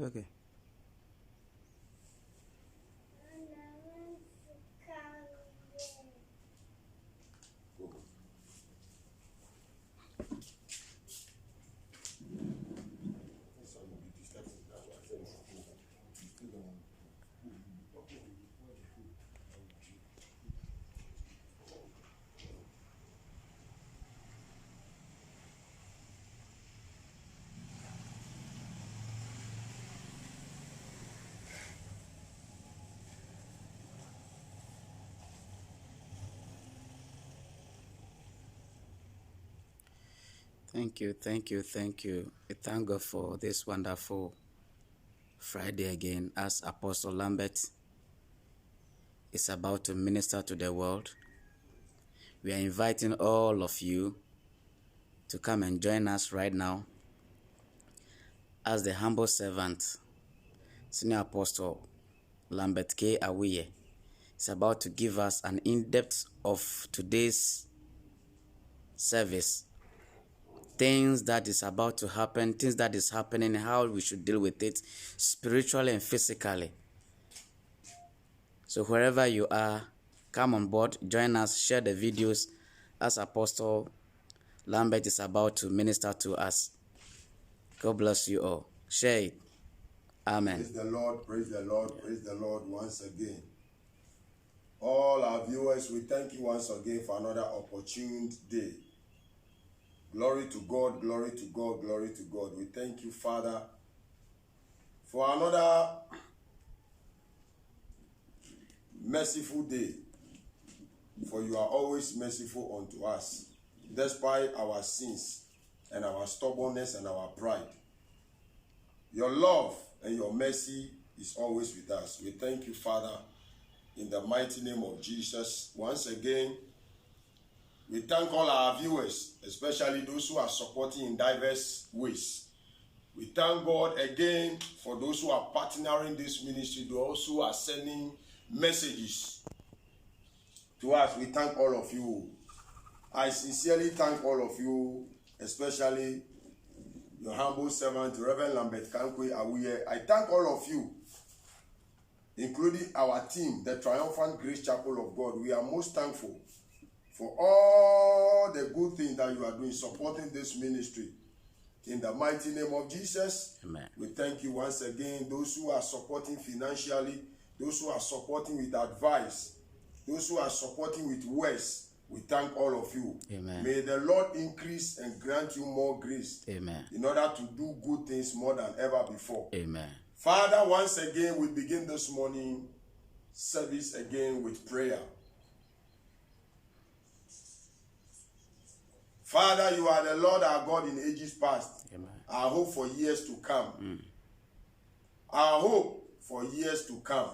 Okay. Thank you. We thank God for this wonderful Friday again as Apostle Lambert is about to minister to the world. We are inviting all of you to come and join us right now as the humble servant, Senior Apostle Lambert K. Awiye, is about to give us an in-depth of today's service. Things that is about to happen, things that is happening, how we should deal with it spiritually and physically. So wherever you are, come on board, join us, share the videos as Apostle Lambert is about to minister to us. God bless you all. Share it. Amen. Praise the Lord, praise the Lord, praise the Lord once again. All our viewers, we thank you once again for another opportune day. Glory to God, glory to God, glory to God. We thank you, Father, for another merciful day. For you are always merciful unto us, despite our sins and our stubbornness and our pride. Your love and your mercy is always with us. We thank you, Father, in the mighty name of Jesus. Once again, we thank all our viewers, especially those who are supporting in diverse ways. We thank God again for those who are partnering this ministry, those who are sending messages to us. We thank all of you. I sincerely thank all of you, especially your humble servant, Reverend Lambert Kankwe Awiye. I thank all of you, including our team, the Triumphant Grace Chapel of God. We are most thankful for all the good things that you are doing, supporting this ministry. In the mighty name of Jesus, Amen. We thank you once again. Those who are supporting financially, those who are supporting with advice, those who are supporting with words, we thank all of you. Amen. May the Lord increase and grant you more grace. Amen. In order to do good things more than ever before. Amen. Father, once again, we begin this morning service again with prayer. Father, you are the Lord our God in ages past. Amen. Our hope for years to come. Our hope for years to come.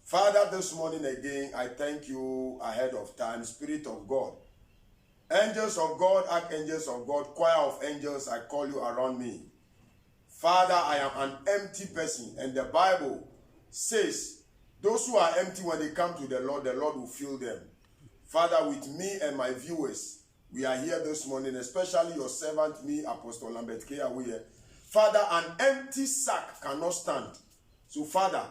Father, this morning again, I thank you ahead of time, Spirit of God. Angels of God, archangels of God, choir of angels, I call you around me. Father, I am an empty person, and the Bible says, those who are empty when they come to the Lord will fill them. Father, with me and my viewers, we are here this morning, especially your servant, me, Apostle Lambert K. Awiye. Father, an empty sack cannot stand. So, Father,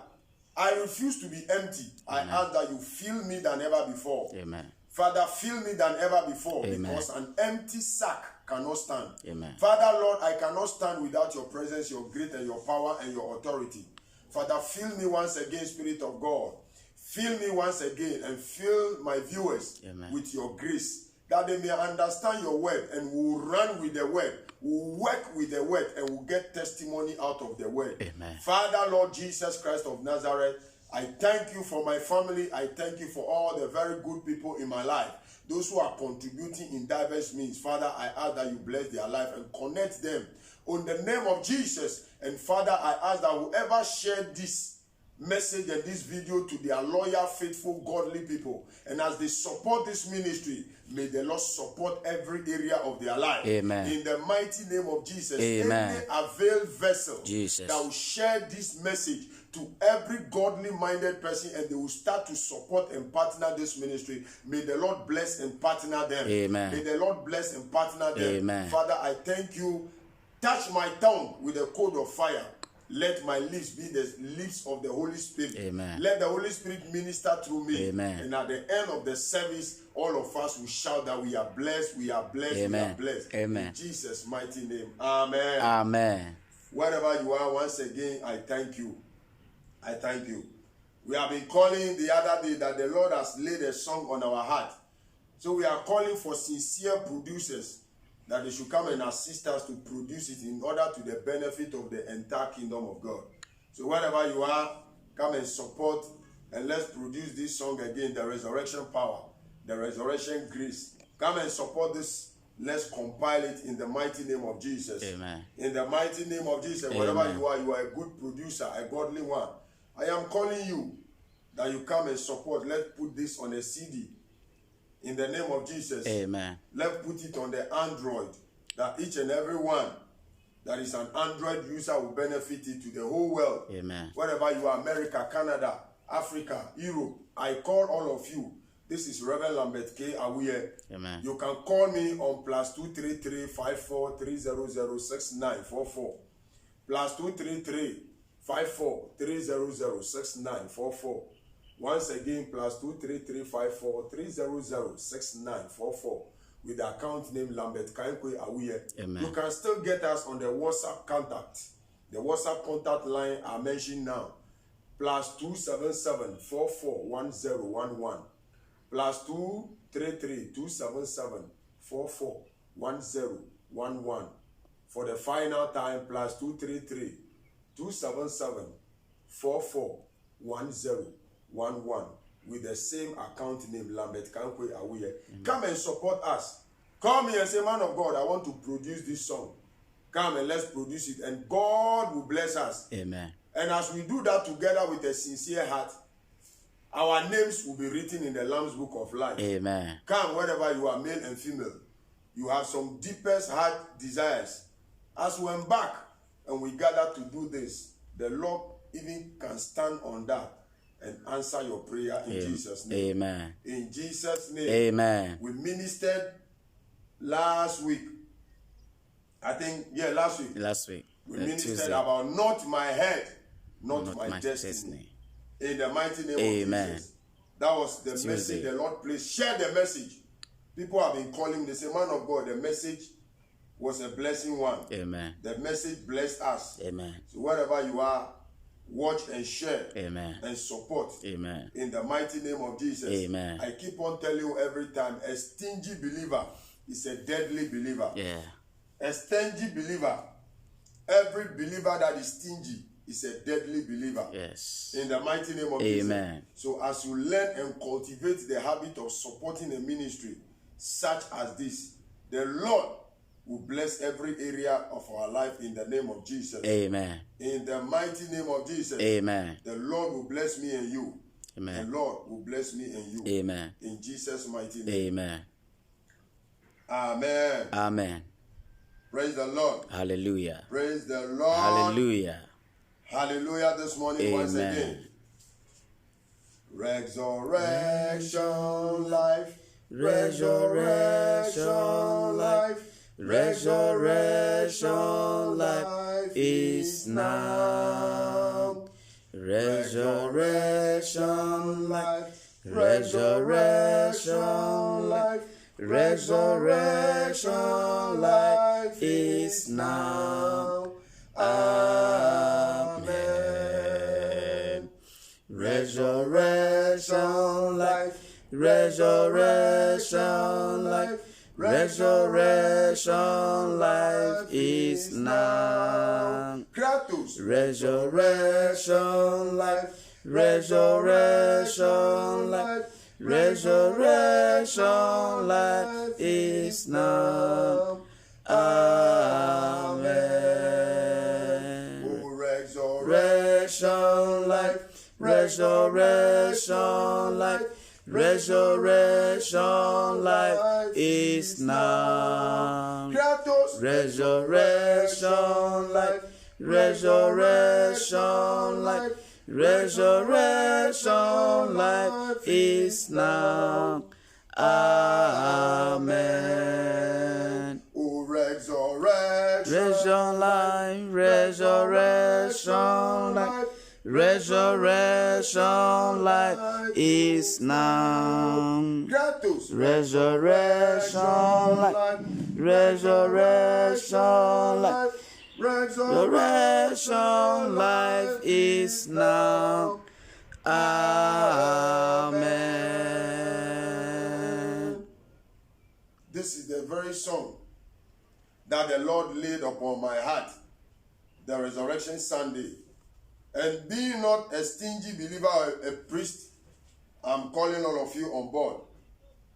I refuse to be empty. Amen. I ask that you fill me than ever before. Amen. Father, fill me than ever before. Amen. Because an empty sack cannot stand. Amen. Father, Lord, I cannot stand without your presence, your grace, and your power and your authority. Father, fill me once again, Spirit of God. Fill me once again and fill my viewers Amen. With your grace, that they may understand your word and will run with the word, will work with the word, and will get testimony out of the word. Amen. Father, Lord Jesus Christ of Nazareth, I thank you for my family. I thank you for all the very good people in my life. Those who are contributing in diverse means. Father, I ask that you bless their life and connect them in the name of Jesus. And Father, I ask that whoever shared this message and this video to their loyal, faithful, godly people, and as they support this ministry, may the Lord support every area of their life. Amen. In the mighty name of Jesus. Amen. Any availed vessel Jesus. that will share this message to every godly minded person and they will start to support and partner this ministry, may the Lord bless and partner them. Amen. May the Lord bless and partner them. Amen. Father, I thank you. Touch my tongue with a coat of fire. Let my lips be the lips of the Holy Spirit. Amen. Let the Holy Spirit minister through me. Amen. And at the end of the service, all of us will shout that we are blessed, we are blessed, Amen. we are blessed. Amen. In Jesus' mighty name. Amen. Amen. Wherever you are, once again, I thank you. I thank you. We have been calling the other day that the Lord has laid a song on our heart. So we are calling for sincere producers that they should come and assist us to produce it in order to the benefit of the entire kingdom of God. So wherever you are, come and support and let's produce this song again, the resurrection power, the resurrection grace. Come and support this. Let's compile it in the mighty name of Jesus. Amen. In the mighty name of Jesus, wherever you are a good producer, a godly one. I am calling you that you come and support. Let's put this on a CD. In the name of Jesus. Amen. Let's put it on the Android, that each and every one that is an Android user will benefit it to the whole world. Amen. Wherever you are, America, Canada, Africa, Europe, I call all of you. This is Reverend Lambert K. Awuye. Amen. You can call me on +233 54 300 6944. +233 54 300 6944. Once again, +233 54 300 6944 with the account name Lambert Kankwe Awuye. Amen. You can still get us on the WhatsApp contact. The WhatsApp contact line I mentioned now. +277 44 1011. +233 277 44 1011. For the final time, +233 277 44 1011 with the same account name Lambert Kankwe Awuye. Come and support us. Call me and say, man of God, I want to produce this song. Come and let's produce it, and God will bless us. Amen. And as we do that together with a sincere heart, our names will be written in the Lamb's Book of Life. Amen. Come, wherever you are, male and female, you have some deepest heart desires. As we embark and we gather to do this, the Lord even can stand on that and answer your prayer in Jesus' name. Amen. In Jesus' name. Amen. We ministered last week. I think, last week. Last week. We ministered Tuesday. about not my head, not my destiny. destiny. In the mighty name Amen. of Jesus. That was the Tuesday. message the Lord placed. Share the message. People have been calling. They say, man of God, the message was a blessing one. Amen. The message blessed us. Amen. So wherever you are, watch and share. Amen. And support. Amen. In the mighty name of Jesus. Amen. I keep on telling you every time, a stingy believer is a deadly believer. Yeah. A stingy believer, every believer that is stingy is a deadly believer. Yes. In the mighty name of Amen. Jesus. So as you learn and cultivate the habit of supporting a ministry such as this, the Lord will bless every area of our life in the name of Jesus. Amen. In the mighty name of Jesus. Amen. The Lord will bless me and you. Amen. The Lord will bless me and you. Amen. In Jesus' mighty name. Amen. Amen. Amen. Praise the Lord. Hallelujah. Praise the Lord. Hallelujah. Hallelujah this morning once again. Resurrection life. Resurrection life. Resurrection life is now. Resurrection life. Resurrection life. Resurrection life is now. Amen. Resurrection life. Resurrection life. Resurrection life is now. Kratos. Resurrection life. Resurrection life. Resurrection life is now. Amen. Oh, Resurrection life. Resurrection life. Resurrection life is now. Kratos. Resurrection life. Resurrection life. Resurrection life is now. Amen. Oh, resurrection Resurrection life. Resurrection life. Resurrection life is now. Kratos. Resurrection life. Resurrection life. Resurrection life is now. Amen. This is the very song that the Lord laid upon my heart, the Resurrection Sunday. And being not a stingy believer or a priest, I'm calling all of you on board.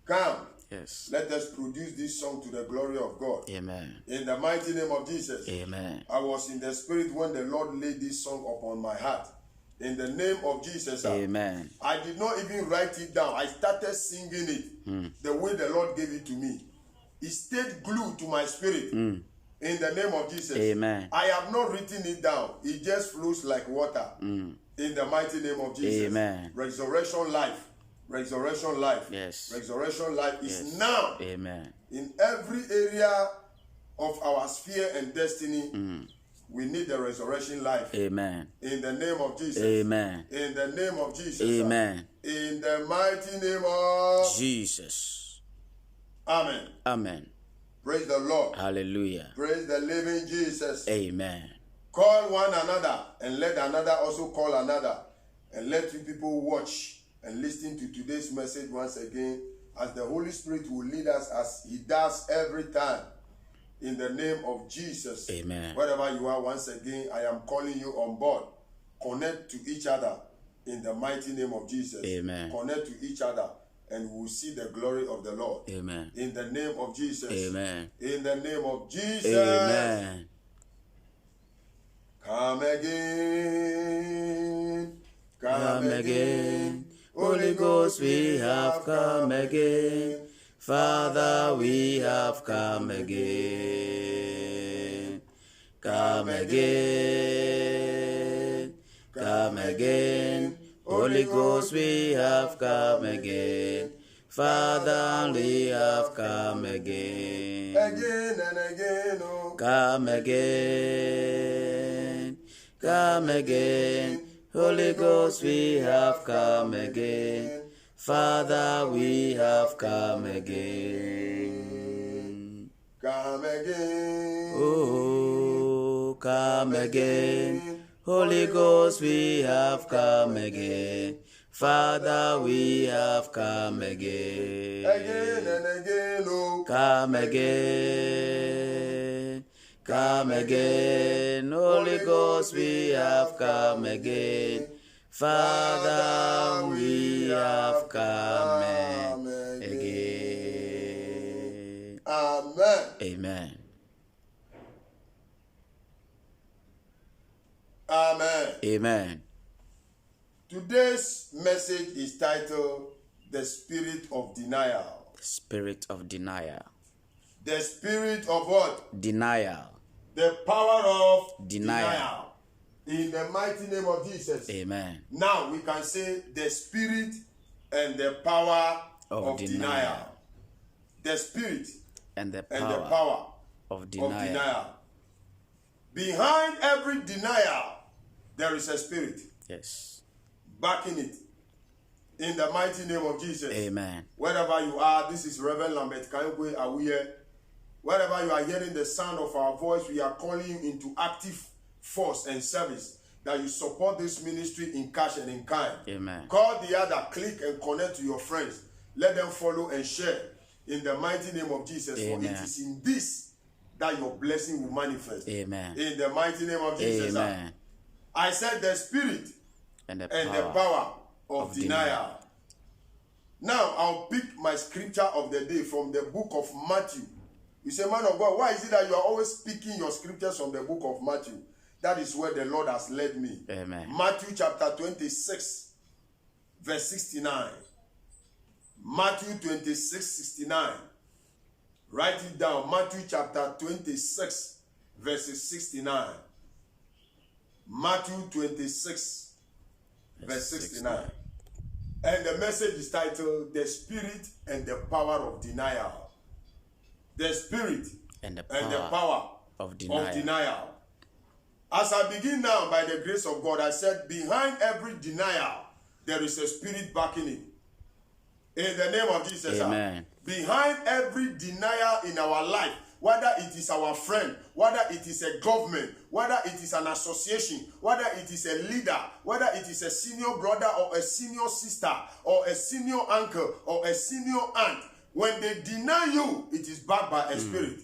Come. Yes. Let us produce this song to the glory of God. Amen. In the mighty name of Jesus. Amen. I was in the spirit when the Lord laid this song upon my heart. In the name of Jesus. Amen. I did not even write it down. I started singing it the way the Lord gave it to me. It stayed glued to my spirit. In the name of Jesus. Amen. I have not written it down. It just flows like water. In the mighty name of Jesus. Amen. Resurrection life. Resurrection life. Yes. Resurrection life is now. Amen. In every area of our sphere and destiny, we need the resurrection life. Amen. In the name of Jesus. Amen. In the name of Jesus. Amen. In the mighty name of Jesus. Amen. Amen. Praise the Lord. Hallelujah. Praise the living Jesus. Amen. Call one another and let another also call another. And let you people watch and listen to today's message once again as the Holy Spirit will lead us as he does every time. In the name of Jesus. Amen. Wherever you are, once again, I am calling you on board. Connect to each other in the mighty name of Jesus. Amen. Connect to each other and we will see the glory of the Lord. Amen. In the name of Jesus. Amen. In the name of Jesus. Amen. Come again. Come again. Holy Ghost, we have come again. Father, we have come again. Come again. Come again. Holy Ghost, we have come again. Father, we have come again. Again and again, oh. Come again. Come again. Holy Ghost, we have come again. Father, we have come again. Come again. Oh, come again. Holy Ghost, we have come again. Father, we have come again. Again and again, oh. Come again. Come again. Holy Ghost, we have come again. Father, we have come again. Amen. Amen. Amen. Amen. Today's message is titled The Spirit of Denial. The spirit of denial. The spirit of what? Denial. The power of Denial. In the mighty name of Jesus. Amen. Now we can say the spirit and the power of denial. The spirit And the and the power power of denial. denial. Behind every denial, there is a spirit. Yes. Backing it. In the mighty name of Jesus. Amen. Wherever you are, this is Reverend Lambert Kanyekwe Awuye. Wherever you are hearing the sound of our voice, we are calling you into active force and service that you support this ministry in cash and in kind. Amen. Call the other, click and connect to your friends. Let them follow and share in the mighty name of Jesus. Amen. For it is in this that your blessing will manifest. Amen. In the mighty name of Jesus. Amen. I said the spirit And the and the power. power of denial. Now I'll pick my scripture of the day from the book of Matthew. You say, man of God, why is it that you are always speaking your scriptures from the book of Matthew? That is where the Lord has led me. Amen. Matthew chapter 26, verse 69. Matthew 26, 69. Write it down. Matthew chapter 26, verses 69. Matthew 26, verse 69. And the message is titled, The Spirit and the Power of Denial. The Spirit And the and the power power of denial. As I begin now, by the grace of God, I said, behind every denial, there is a spirit backing it. In the name of Jesus. Amen. Behind every denial in our life, whether it is our friend, whether it is a government, whether it is an association, whether it is a leader, whether it is a senior brother or a senior sister or a senior uncle or a senior aunt, when they deny you, it is backed by a spirit.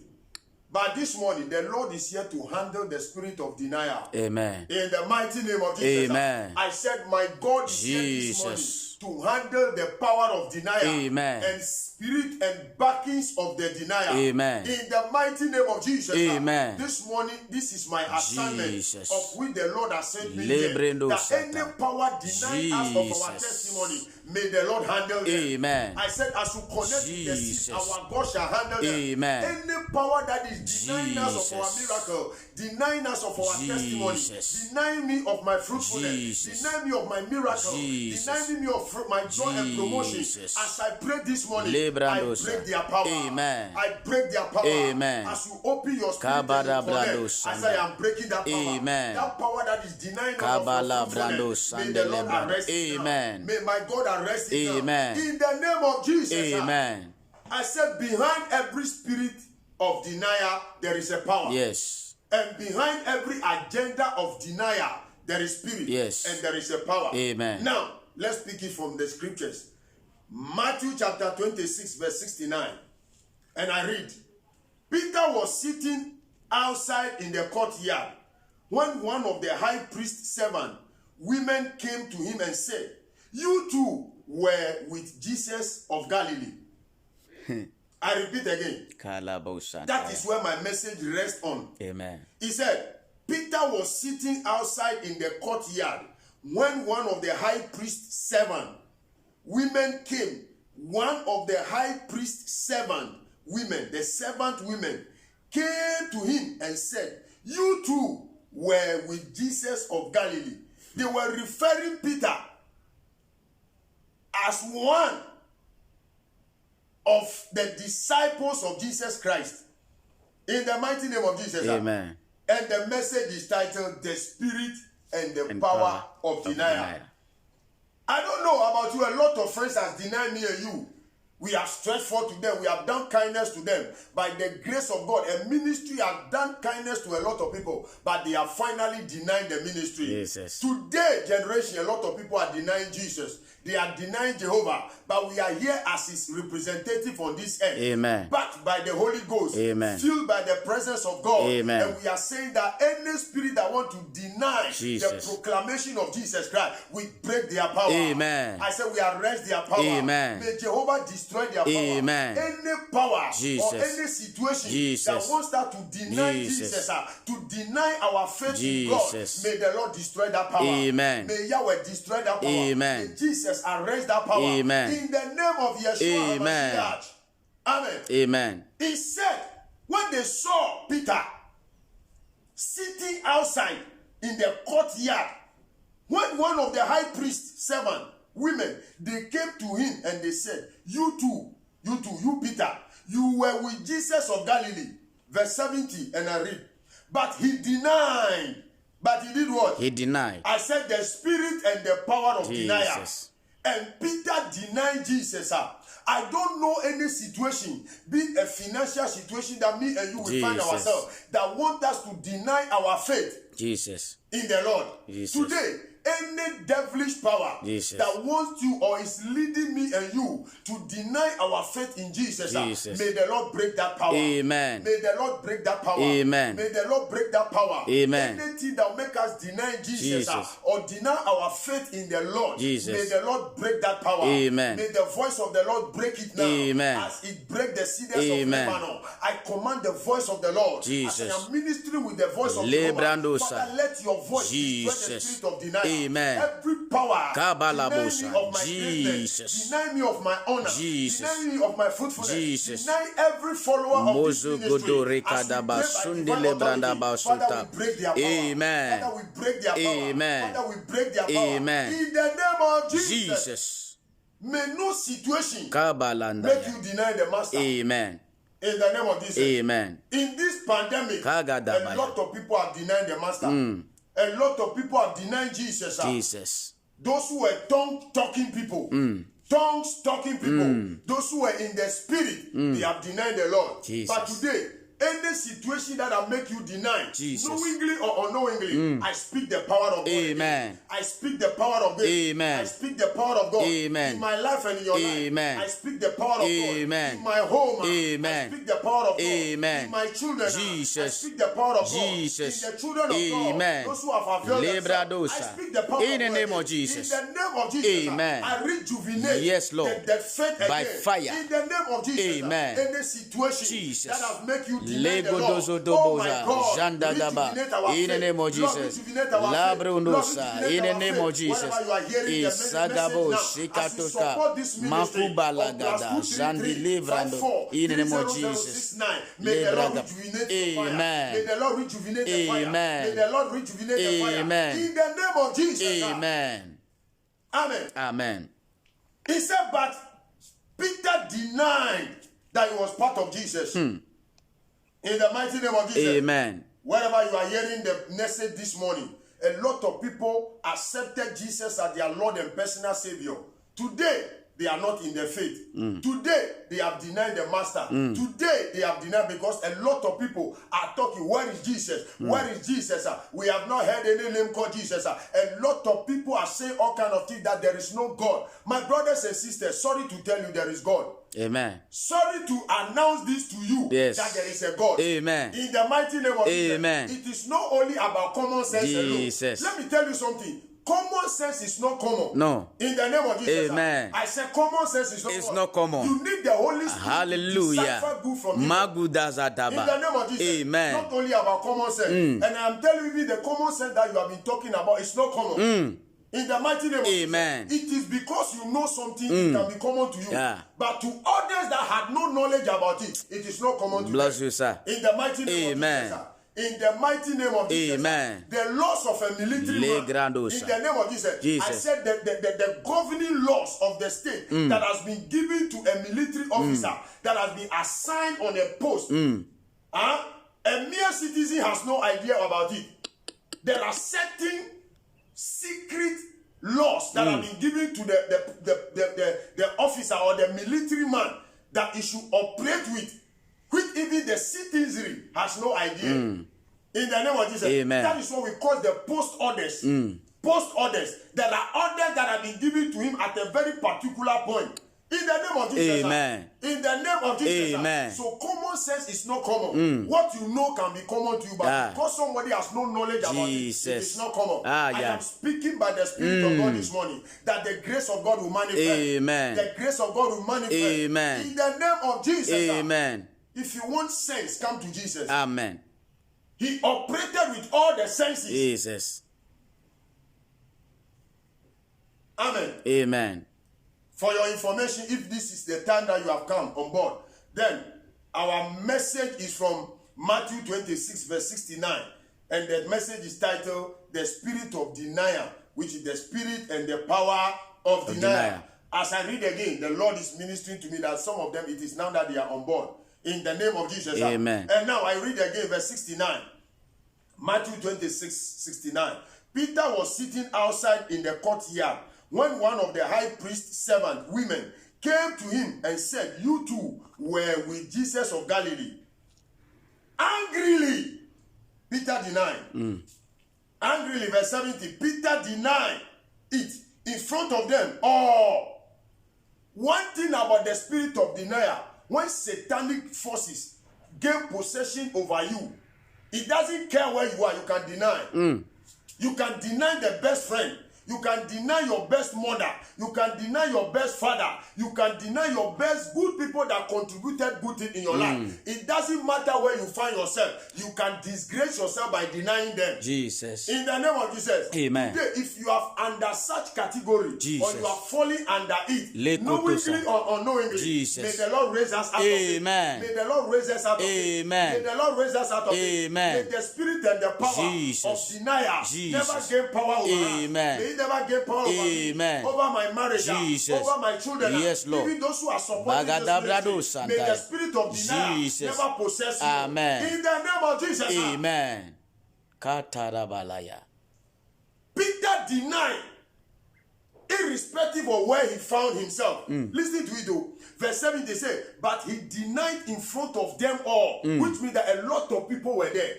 But this morning, the Lord is here to handle the spirit of denial. Amen. In the mighty name of Jesus. Amen. I said, my God is here this morning to handle the power of denial. Amen. And spirit and backings of the denial. Amen. In the mighty name of Jesus. Amen. This morning, this is my assignment Jesus. of which the Lord has sent me here. That any power denying us of our testimony, may the Lord handle them. Amen. I said, as we connect with the seed, our God shall handle them. Amen. Any power that is denying us of our miracle, denying us of our testimony, denying me of my fruitfulness, denying me of my miracle, denying me of my joy and promotion. As I pray this morning, I break their power. Amen. I break their power. Amen. As you open your spirit and you connect, as I am breaking that power. Amen. That power that is denying us of our fruitfulness, may the Lord arrest it now. May my God arrest it now. In the name of Jesus. Amen. I said, behind every spirit of denial, there is a power. Yes. And behind every agenda of denial, there is spirit. Yes. And there is a power. Amen. Now, let's pick it from the scriptures. Matthew chapter 26, verse 69. And I read, Peter was sitting outside in the courtyard when one of the high priest's servant women came to him and said, you too were with Jesus of Galilee. I repeat again. That is where my message rests on. Amen. He said, Peter was sitting outside in the courtyard when one of the high priest's servant women came. One of the high priest's servant women, the servant women, came to him and said, you too were with Jesus of Galilee. They were referring Peter as one of the disciples of Jesus Christ. In the mighty name of Jesus. Amen. And the message is titled, The Spirit and the Power of Denial. I don't know about you. A lot of friends have denied me and you. We have stretched forth to them. We have done kindness to them. By the grace of God, a ministry has done kindness to a lot of people, but they have finally denied the ministry. Jesus. Today, generation, a lot of people are denying Jesus. They are denying Jehovah. But we are here as his representative on this earth. Amen. Backed by the Holy Ghost. Amen. Filled by the presence of God. Amen. And we are saying that any spirit that want to deny the proclamation of Jesus Christ, we break their power. Amen. I said we arrest their power. Amen. May Jehovah destroy their power. Amen. Any power Jesus. or any situation that wants that to deny Jesus, to deny our faith in God, may the Lord destroy that power. Amen. May Yahweh destroy that power. Amen. May Jesus arrest that power. Amen. In the name of Yeshua HaMashiach. Amen. Amen. He said, when they saw Peter sitting outside in the courtyard, when one of the high priest's servant women, they came to him and they said, you Peter, you were with Jesus of Galilee. Verse 70, and I read, but he denied. But he did what? He denied. I said the spirit and the power of denial. And Peter denied Jesus. I don't know any situation, be it a financial situation that me and you will find ourselves, that want us to deny our faith in the Lord. Today, any devilish power that wants you or is leading me and you to deny our faith in Jesus, may the Lord break that power. Amen. May the Lord break that power. Amen. May the Lord break that power. Amen. Anything that will make us deny Jesus, or deny our faith in the Lord, may the Lord break that power. Amen. May the voice of the Lord break it now. Amen. As it break the cedars of Lebanon, I command the voice of the Lord. As I am ministering with the voice of the Lord, Father, let your voice destroy the spirit of denial. Amen. Every power deny me of my greatness, deny me of my honor, deny me of my fruitfulness, deny every follower of this ministry. Father, we break their power. Amen. Father, we break their power. Amen. Father, we break their power. Amen. In the name of Jesus. May no situation make you deny the master. Amen. In the name of Jesus. Amen. In this pandemic, a lot of people have denied the master. A lot of people have denied Jesus. Jesus. Those who were tongue-talking people. Tongues-talking people. Those who were in the spirit, they have denied the Lord. Jesus. But today, any situation that will make you deny, Jesus. knowingly or unknowingly, I speak the power of God. Amen. I speak the power of God. Amen. I speak the power of God. Amen. In my life and in your Amen. life. I speak the power of Amen. God. In my home, Amen. I speak the power of God. Amen. In my children, Jesus. I speak the power of Jesus. God. In the children of Amen. God, those who have availed themselves, I speak the power in of the God. name of Jesus. In the name of Jesus, Amen. I rejuvenate Yes, Lord. the faith By again. fire. In the name of Jesus, Amen. any situation Jesus. that has made you deny the Lord, Legodozo oh my doboza, God, Jandagaba, rejuvenate our in the faith. name of Lord, Jesus. rejuvenate our faith. Labrunosa, Lord, rejuvenate in the our name faith. of Jesus. Wherever you are hearing the message Isagabo, now, as you Shikatoka, support this ministry of Makubalagada, Zandi Livrando, in the name of Jesus. May the Lord rejuvenate the fire. Amen. May the Lord rejuvenate the fire. Amen. May the Lord rejuvenate the fire. Amen. In the name of Jesus. Amen. Amen. Amen. He said, but Peter denied that he was part of Jesus. In the mighty name of Jesus. Amen. Wherever you are hearing the message this morning, a lot of people accepted Jesus as their Lord and personal Savior. Today, they are not in the faith. Today, they have denied the master. Today, they have denied because a lot of people are talking, where is Jesus? Where is Jesus? We have not heard any name called Jesus. A lot of people are saying all kind of things that there is no God. My brothers and sisters, sorry to tell you there is God. Amen. Sorry to announce this to you, yes, that there is a God. Amen. In the mighty name of Amen. Jesus. It is not only about common sense Jesus. alone. Let me tell you something. Common sense is not common. No. In the name of Jesus. Amen. I said common sense is not it's common. Not common. You need the Holy Spirit Hallelujah. to decipher good from evil. In the name of Jesus. Amen. Not only about common sense. And I'm telling you, the common sense that you have been talking about is not common. In the mighty name of Amen. Jesus. It is because you know something, it can be common to you. Yeah. But to others that had no knowledge about it, it is not common to Bless them. you, sir. In the mighty name Amen. of Jesus. In the mighty name of Jesus. Amen. The laws of a military man. In the name of Jesus. I said that the governing laws of the state that has been given to a military officer that has been assigned on a post. A mere citizen has no idea about it. There are certain secret laws that have been given to the officer or the military man that he should operate with, which even the citizenry has no idea. In the name of Jesus. Amen. That is what we call the post orders. Post orders. There are orders that have been given to him at a very particular point. In the name of Jesus. Amen. In the name of Jesus. Amen. So common sense is not common. What you know can be common to you, but because somebody has no knowledge about it, it is not common. I am speaking by the Spirit of God this morning that the grace of God will manifest. Amen. The grace of God will manifest. Amen. In the name of Jesus. Amen. If you want sense, come to Jesus. Amen. He operated with all the senses. Jesus. Amen. Amen. For your information, if this is the time that you have come on board, then our message is from Matthew 26, verse 69. And the message is titled, The Spirit of Denial, which is the spirit and the power of denial. As I read again, the Lord is ministering to me that some of them, it is now that they are on board. In the name of Jesus. Amen. And now I read again, verse 69. Matthew 26, 69. Peter was sitting outside in the courtyard when one of the high priest's servant women came to him and said, you too were with Jesus of Galilee. Angrily, Peter denied. Angrily, verse 70, Peter denied it in front of them all. One thing about the spirit of denial, when satanic forces gain possession over you, it doesn't care where you are, you can deny. You can deny the best friend. You can deny your best mother. You can deny your best father. You can deny your best good people that contributed good things in your life. It doesn't matter where you find yourself. You can disgrace yourself by denying them. Jesus. In the name of Jesus. Amen. Today, if you are under such category, Jesus, or you are falling under it, knowingly or unknowingly, Jesus, may the Lord raise us out Amen. of it. May the Lord raise us out of it. Amen. May the Lord raise us out of Amen. it. May the spirit and the power Jesus, of denial Jesus, never gain power over us. Amen. May never get power over me, Amen. over my marriage, Jesus. over my children. Yes, Lord. Even those who are supporting this ministry, may the spirit of denial Jesus. never possess you. Amen. In the name of Jesus. Amen. Katarabalaya. Peter denied, irrespective of where he found himself. Listen to it though. Verse 7, they say, but he denied in front of them all, which means that a lot of people were there.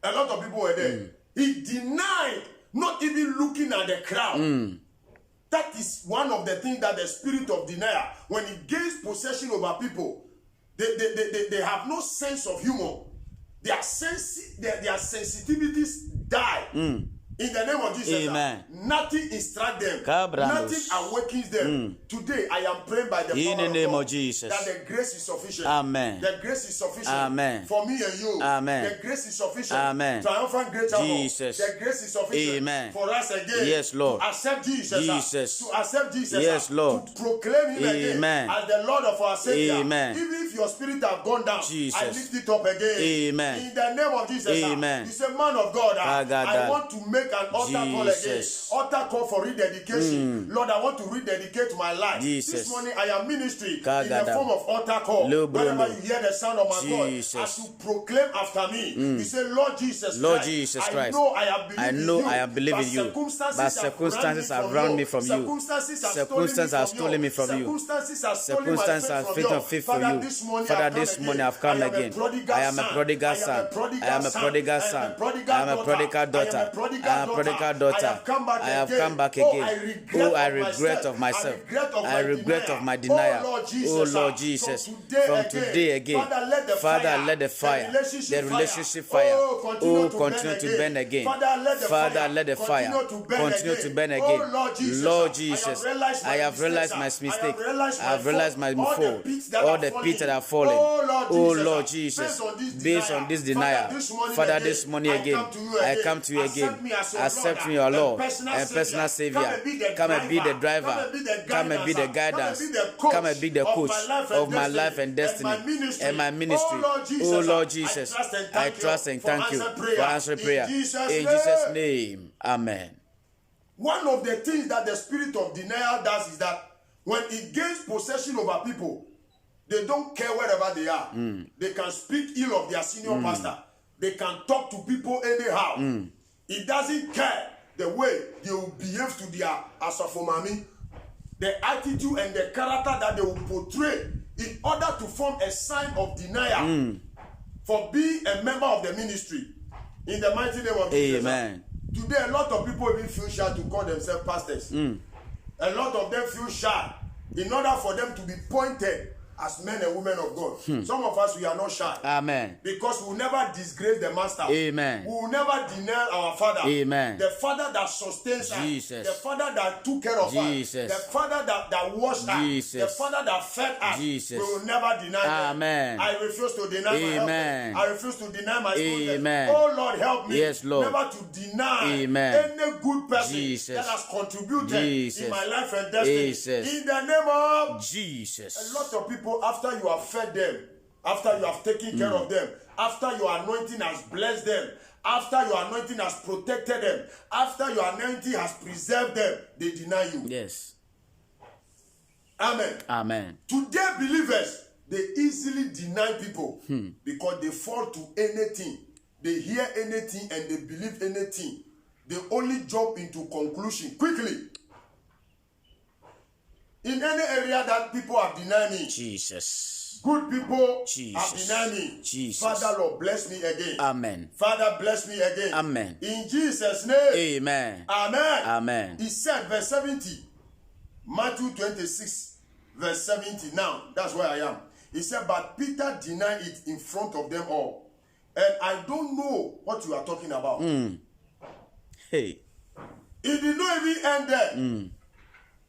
A lot of people were there. He denied, not even looking at the crowd. That is one of the things that the spirit of denial, when it gains possession over people, they have no sense of humor. Their sensitivities die. In the name of Jesus, Amen. Nothing instructs them. Cabranos. Nothing awakens them. Today, I am praying by the In power the name God of Jesus. that the grace is sufficient. Amen. The grace is sufficient. Amen. For me and you. Amen. The grace is sufficient. Amen. Triumphant great Jesus. The grace is sufficient. Amen. For us again. Yes, Lord. To accept Jesus. Jesus. To accept Jesus. Yes, Lord. To proclaim him Amen. again as the Lord of our Savior. Amen. Even if your spirit have gone down, Jesus. I lift it up again. Amen. In the name of Jesus. Amen. You say, man of God, I want to make an altar call again. Jesus. Altar call for rededication. Lord, I want to rededicate my life. Jesus. This morning I am ministry in Kagada. the form of altar call. Whenever you hear the sound of my Jesus. voice, as you proclaim after me, you say, Lord Jesus Lord Christ, Jesus I Christ, know I have believed in you. I have believed in you, but circumstances have run me from you. Circumstances have stolen me from you. Circumstances have taken faith from you. Father, this morning I have come again. I am a prodigal son. I am a prodigal son. I am a prodigal daughter. I am a prodigal daughter. I have come back again. Oh, I regret of myself. I regret of my denial. Oh, Lord Jesus. From today again, Father, let the fire, the relationship fire, oh, continue to burn again. Father, let the fire continue to burn again. Lord Jesus, I have realized my mistake. I have realized my fault. All the pits that have fallen. Oh, Lord Jesus, based on this denial, Father, this morning again, I come to you again. Accept me, your Lord and personal Savior. Come and be the driver. Come and be the guidance. Come and be the coach of my life and destiny and my ministry. Oh, Lord Jesus, I trust and thank you for answering prayer. In Jesus' name, amen. One of the things that the spirit of denial does is that when it gains possession over people, they don't care wherever they are. They can speak ill of their senior pastor. They can talk to people anyhow. It doesn't care the way they will behave to their asafomami, the attitude and the character that they will portray in order to form a sign of denial for being a member of the ministry. In the mighty name of Jesus. Amen. Today, a lot of people even feel shy to call themselves pastors. A lot of them feel shy in order for them to be pointed as men and women of God. Some of us, we are not shy. Amen. Because we will never disgrace the master. Amen. We will never deny our father. Amen. The father that sustains Jesus. us. The father that took care of Jesus. us. The father that washed Jesus. us. The father that fed us. Jesus. We will never deny Amen. them. I refuse to deny my Amen. help. I refuse to deny my students. Amen. Oh Lord, help me. Yes, Lord. Never to deny Amen. any good person Jesus. that has contributed Jesus. in my life and destiny. Jesus. In the name of Jesus. a lot of people, after you have fed them, after you have taken care of them, after your anointing has blessed them, after your anointing has protected them, after your anointing has preserved them, they deny you. Yes. Amen. Amen. Today, believers, they easily deny people because they fall to anything. They hear anything and they believe anything. They only jump into conclusion quickly. In any area that people have denied me, Jesus. good people Jesus. have denied me. Jesus. Father, Lord, bless me again. Amen. Father, bless me again. Amen. In Jesus' name. Amen. Amen. Amen. He said, verse 70, Matthew 26, verse 70. Now, that's where I am. He said, but Peter denied it in front of them all. And I don't know what you are talking about. Hey. It did not even end there.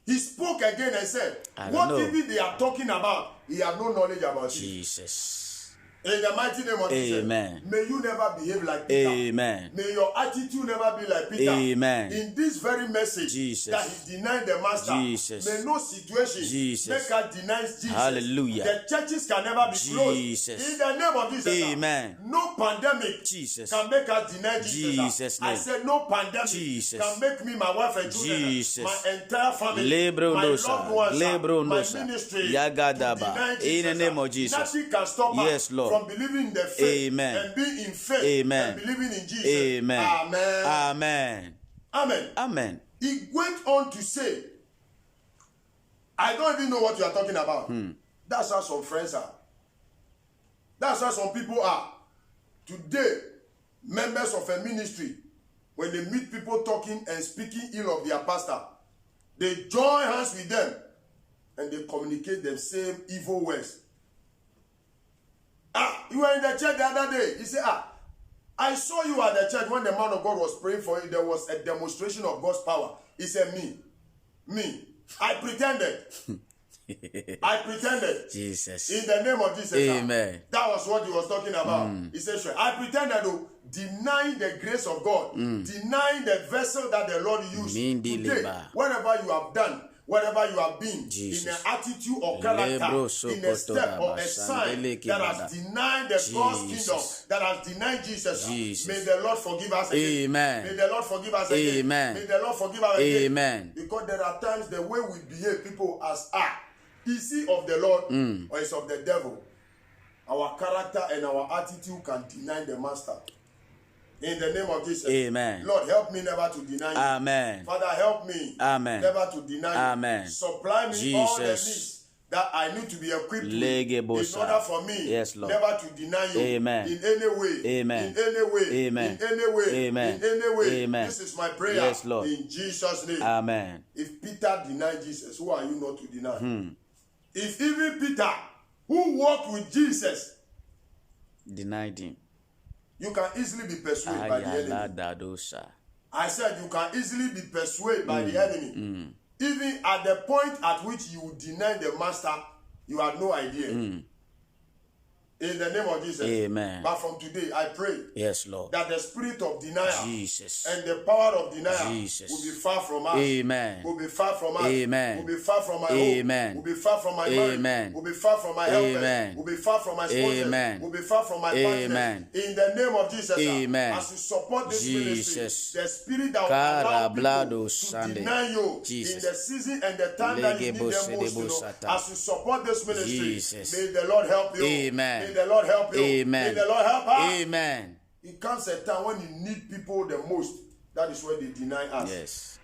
He spoke again and said, what even they are talking about, he had no knowledge about it. Jesus. In the mighty name of Jesus. Amen. May you never behave like Peter. Amen. May your attitude never be like Peter. Amen. In this very message Jesus. that he denied the master. Jesus. May no situation Jesus. make her deny Jesus. Hallelujah. The churches can never be Jesus. closed. In the name of Jesus. Amen. No pandemic Jesus. can make her deny Jesus. Jesus' name. I said no pandemic Jesus. can make me, my wife and children, Jesus. my entire family, Lebro my nosa. loved ones, Lebro my nosa. ministry Yagadaba. to deny In Jesus. the name of Jesus. Nothing can stop Yes, us Lord. from believing in the faith Amen. and being in faith Amen. and believing in Jesus. Amen. Amen. Amen. Amen. Amen. He went on to say, I don't even know what you are talking about. That's how some friends are. That's how some people are. Today, members of a ministry, when they meet people talking and speaking ill of their pastor, they join hands with them and they communicate the same evil words. You were in the church the other day. He said, I saw you at the church when the man of God was praying for you. There was a demonstration of God's power. He said, me. I pretended. I pretended. Jesus. In the name of Jesus. Amen. That was what he was talking about. He said, sure. I pretended to deny the grace of God, denying the vessel that the Lord used. Today, whatever you have done, whatever you have been, Jesus. in an attitude or character, in a step or a sign that has denied the God's kingdom, that has denied Jesus, may the Lord forgive us again. Amen. May the Lord forgive us again. Amen. May the Lord forgive us again. Amen. Because there are times the way we behave, people as is he of the Lord or is of the devil? Our character and our attitude can deny the master. In the name of Jesus. Amen. Lord, help me never to deny you. Amen. Father, help me never to deny you. Amen. Supply me all the needs that I need to be equipped with in order for me never to deny you. Amen. In any way. Amen. In any way. Amen. In any way. Amen. In any way. Amen. This is my prayer. Yes, Lord. In Jesus' name. Amen. If Peter denied Jesus, who are you not to deny? If even Peter, who walked with Jesus, denied him, you can easily be persuaded by the enemy. I said you can easily be persuaded by the enemy. Even at the point at which you deny the master, you had no idea. In the name of Jesus. Amen. But from today, I pray that the spirit of denial and the power of denial will be far from us. Amen. Will be far from us. Amen. Will be far from my Amen. home. Will be far from my marriage. Will be far from my health. Amen. Will be far from my sponsors. Amen. Will be far from my partners. In the name of Jesus. Amen. As you support this ministry, the spirit that will allow people to deny you in the season and the time that you need them most. As you support this ministry, may the Lord help you. Amen. May the Lord help you. Amen. May the Lord help us. Amen. It comes a time when you need people the most. That is where they deny us. Yes.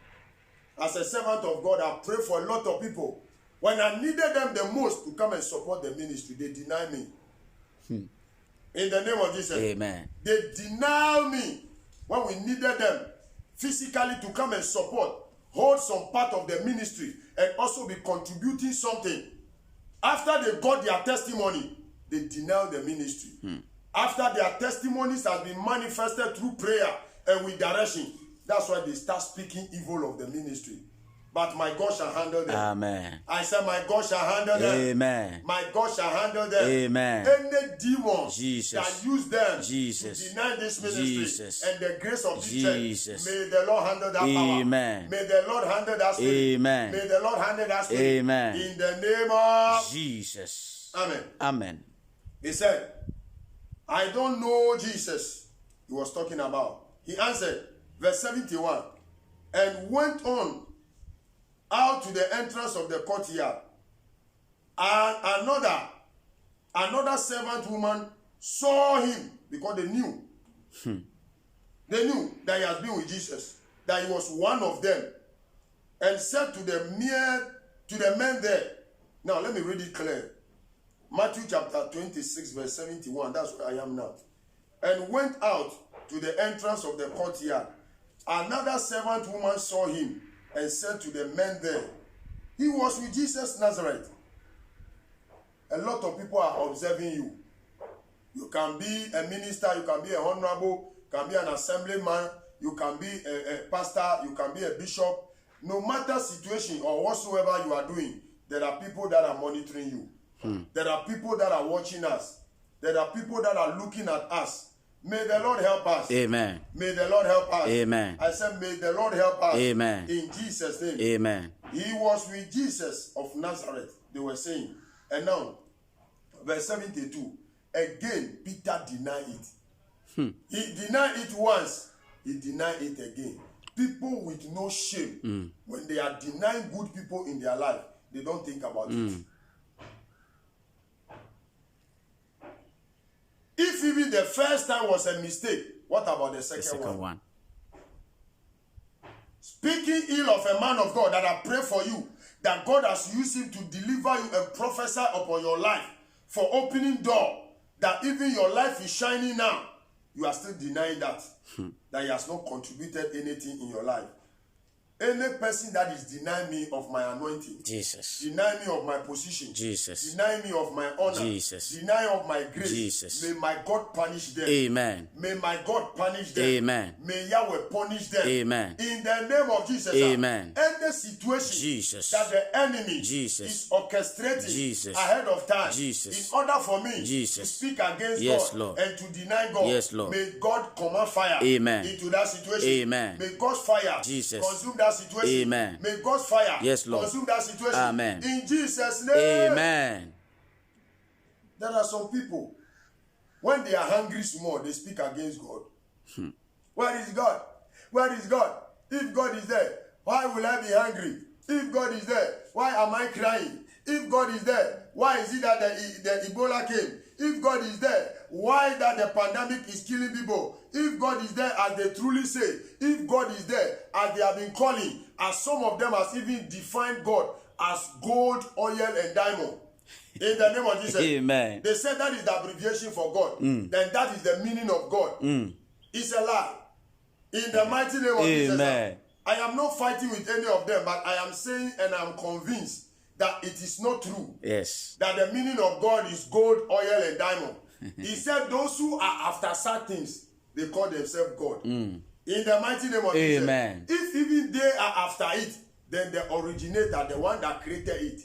As a servant of God, I pray for a lot of people. When I needed them the most to come and support the ministry, they deny me. In the name of Jesus. Amen. They deny me when we needed them physically to come and support, hold some part of the ministry, and also be contributing something. After they got their testimony, they deny the ministry. After their testimonies have been manifested through prayer and with direction, that's why they start speaking evil of the ministry. But my God shall handle them. Amen. I said, my God shall handle them. Amen. My God shall handle them. Amen. Any demons Jesus. that use them Jesus. to deny this ministry Jesus. and the grace of Jesus. church, may the Lord handle that Amen. power. May the Lord handle that spirit. Amen. May the Lord handle that spirit. Amen. In the name of Jesus. Amen. Amen. He said, I don't know Jesus he was talking about. He answered, verse 71, and went on out to the entrance of the courtyard. And another servant woman saw him, because they knew. They knew that he has been with Jesus, that he was one of them, and said to the men there. Now let me read it clear. Matthew chapter 26, verse 71. That's where I am now. And went out to the entrance of the courtyard. Another servant woman saw him and said to the men there, he was with Jesus Nazareth. A lot of people are observing you. You can be a minister, you can be a honorable, you can be an assemblyman, you can be a pastor, you can be a bishop. No matter situation or whatsoever you are doing, there are people that are monitoring you. There are people that are watching us. There are people that are looking at us. May the Lord help us. Amen. May the Lord help us. Amen. I said, may the Lord help us. Amen. In Jesus' name. Amen. He was with Jesus of Nazareth, they were saying. And now, verse 72, again, Peter denied it. He denied it once, he denied it again. People with no shame, when they are denying good people in their life, they don't think about it. If even the first time was a mistake, what about the second one? Speaking ill of a man of God that I pray for you, that God has used him to deliver you and prophesy upon your life for opening door, that even your life is shining now, you are still denying that he has not contributed anything in your life. Any person that is denying me of my anointing, Jesus, deny me of my position, Jesus, deny me of my honor, Jesus, deny of my grace, Jesus, may my God punish them. Amen. May my God punish them. Amen. May Yahweh punish them. Amen. In the name of Jesus. Amen. Any situation Jesus, that the enemy Jesus, is orchestrating Jesus, ahead of time, Jesus, in order for me Jesus, to speak against yes, God, Lord, and to deny God, yes, Lord, may God command fire, Amen, into that situation. Amen. May God's fire, Jesus, consume that situation. Amen. May God's fire, yes, Lord, consume that situation. Amen. In Jesus' name. Amen. There are some people, when they are hungry small, they speak against God. Where is God? Where is God? If God is there, why will I be hungry? If God is there, why am I crying? If God is there, why is it that the Ebola came? If God is there, why that the pandemic is killing people? If God is there, as they truly say, if God is there, as they have been calling, as some of them has even defined God as gold, oil, and diamond. In the name of Jesus. Amen. They said that is the abbreviation for God. Then that is the meaning of God. It's a lie. In the mighty name of Jesus. I am not fighting with any of them, but I am saying and I'm convinced that it is not true. Yes. That the meaning of God is gold, oil, and diamond. He said those who are after sad things, they call themselves God. In the mighty name of Jesus. If even they are after it, then the originator, the one that created it,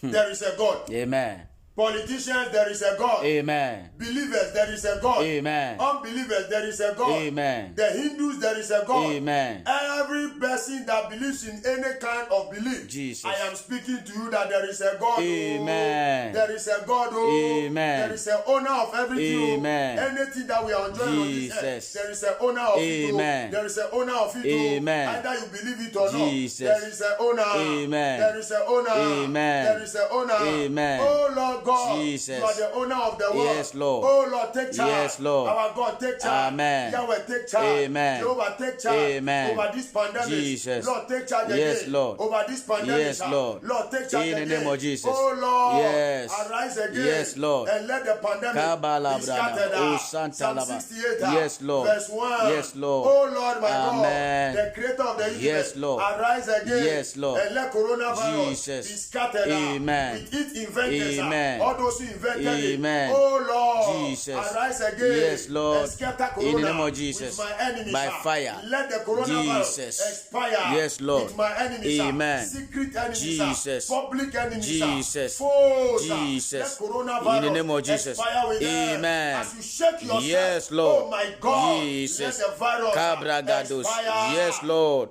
there is a God. Amen. Politicians, there is a God. Amen. Believers, there is a God. Amen. Unbelievers, there is a God. Amen. The Hindus, there is a God. Amen. Every person that believes in any kind of belief, Jesus, I am speaking to you that there is a God. Amen. There is a God. Amen. There is an owner of everything. Amen. Anything that we are enjoying Jesus, on this earth, there is an owner of Amen. it. There is an owner of it. Amen. Either you believe it or Jesus, not. There is an owner. Amen. There is an owner. Amen. There is an owner. Amen. Oh Lord God, Jesus, you are the owner of the world. yes, Lord. Oh Lord, take charge. Yes, Lord. Our God, take charge. Amen. Yahweh, take charge. Amen. Jehovah, take charge. Amen. Over this pandemic. Jesus, Lord, take charge yes, again. Lord. Over this pandemic. Yes, Lord. Lord, take charge in again. the name of Jesus. Oh Lord, yes, arise again. yes, Lord. And let the pandemic be scattered out. Psalm 68, yes, Lord. verse 1. Yes, Lord. Oh Lord, my Amen. God, the creator of the universe. Yes, Lord. Arise again. Yes, Lord. And let coronavirus Jesus, be scattered Amen. out. With its inventors. Amen. All those who invented Amen. it. Oh Lord, Jesus, arise again. yes, Lord. And scatter corona in the name of Jesus, with my enemies. by fire. Let the coronavirus Jesus, expire. yes, Lord. With my enemies. Amen. Secret enemies. Jesus, Public enemies. Jesus, foes. Jesus, let coronavirus in the name of Jesus. expire with Amen. them. As you shake yourself. Yes, Lord. Oh my God. Jesus. Let the virus expire. Yes, Lord.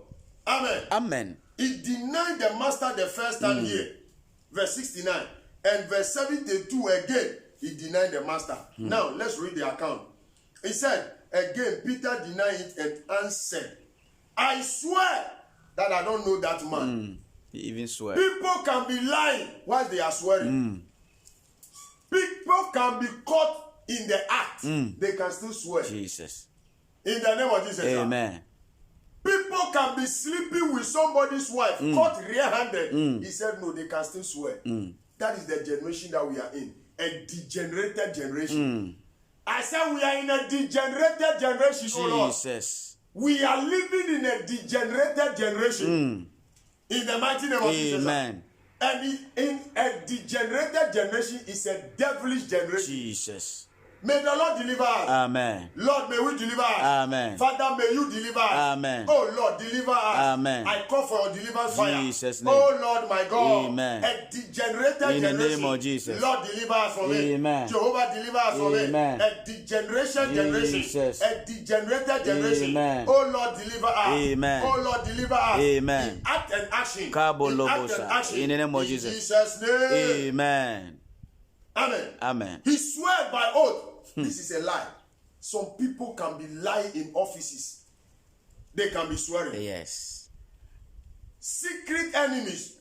Amen. Amen. He denied the master the first time here. Verse 69. And verse 72 again, he denied the master. Now, let's read the account. He said, again, Peter denied it and answered, I swear that I don't know that man. He even swear. People can be lying while they are swearing. People can be caught in the act. They can still swear. Jesus. In the name of Jesus. Amen. People can be sleeping with somebody's wife, caught rear-handed. He said, no, they can still swear. That is the generation that we are in. A degenerated generation. I said we are in a degenerated generation. Jesus. We are living in a degenerated generation. In the mighty name of Jesus. Amen. And in a degenerated generation is a devilish generation. Jesus. May the Lord deliver us. Amen. Lord, may we deliver us. Amen. Father, may you deliver us. Amen. Oh Lord, deliver us. Amen. I call for your deliverance fire. Jesus' name. Oh Lord, my God. Amen. A degenerated In the generation. name of Jesus. Lord, deliver us from it. Amen. Jehovah, deliver us from it. Amen. A degeneration generation. Jesus. A degenerated generation. Amen. Oh Lord, deliver us. Amen. Oh Lord, deliver us. Amen. In act and action. Cabo In act and Lobosa. action. In the name of In Jesus. Jesus' name. Amen. Amen. Amen. He swear by oath. This is a lie. Some people can be lying in offices. They can be swearing. Yes. Secret enemies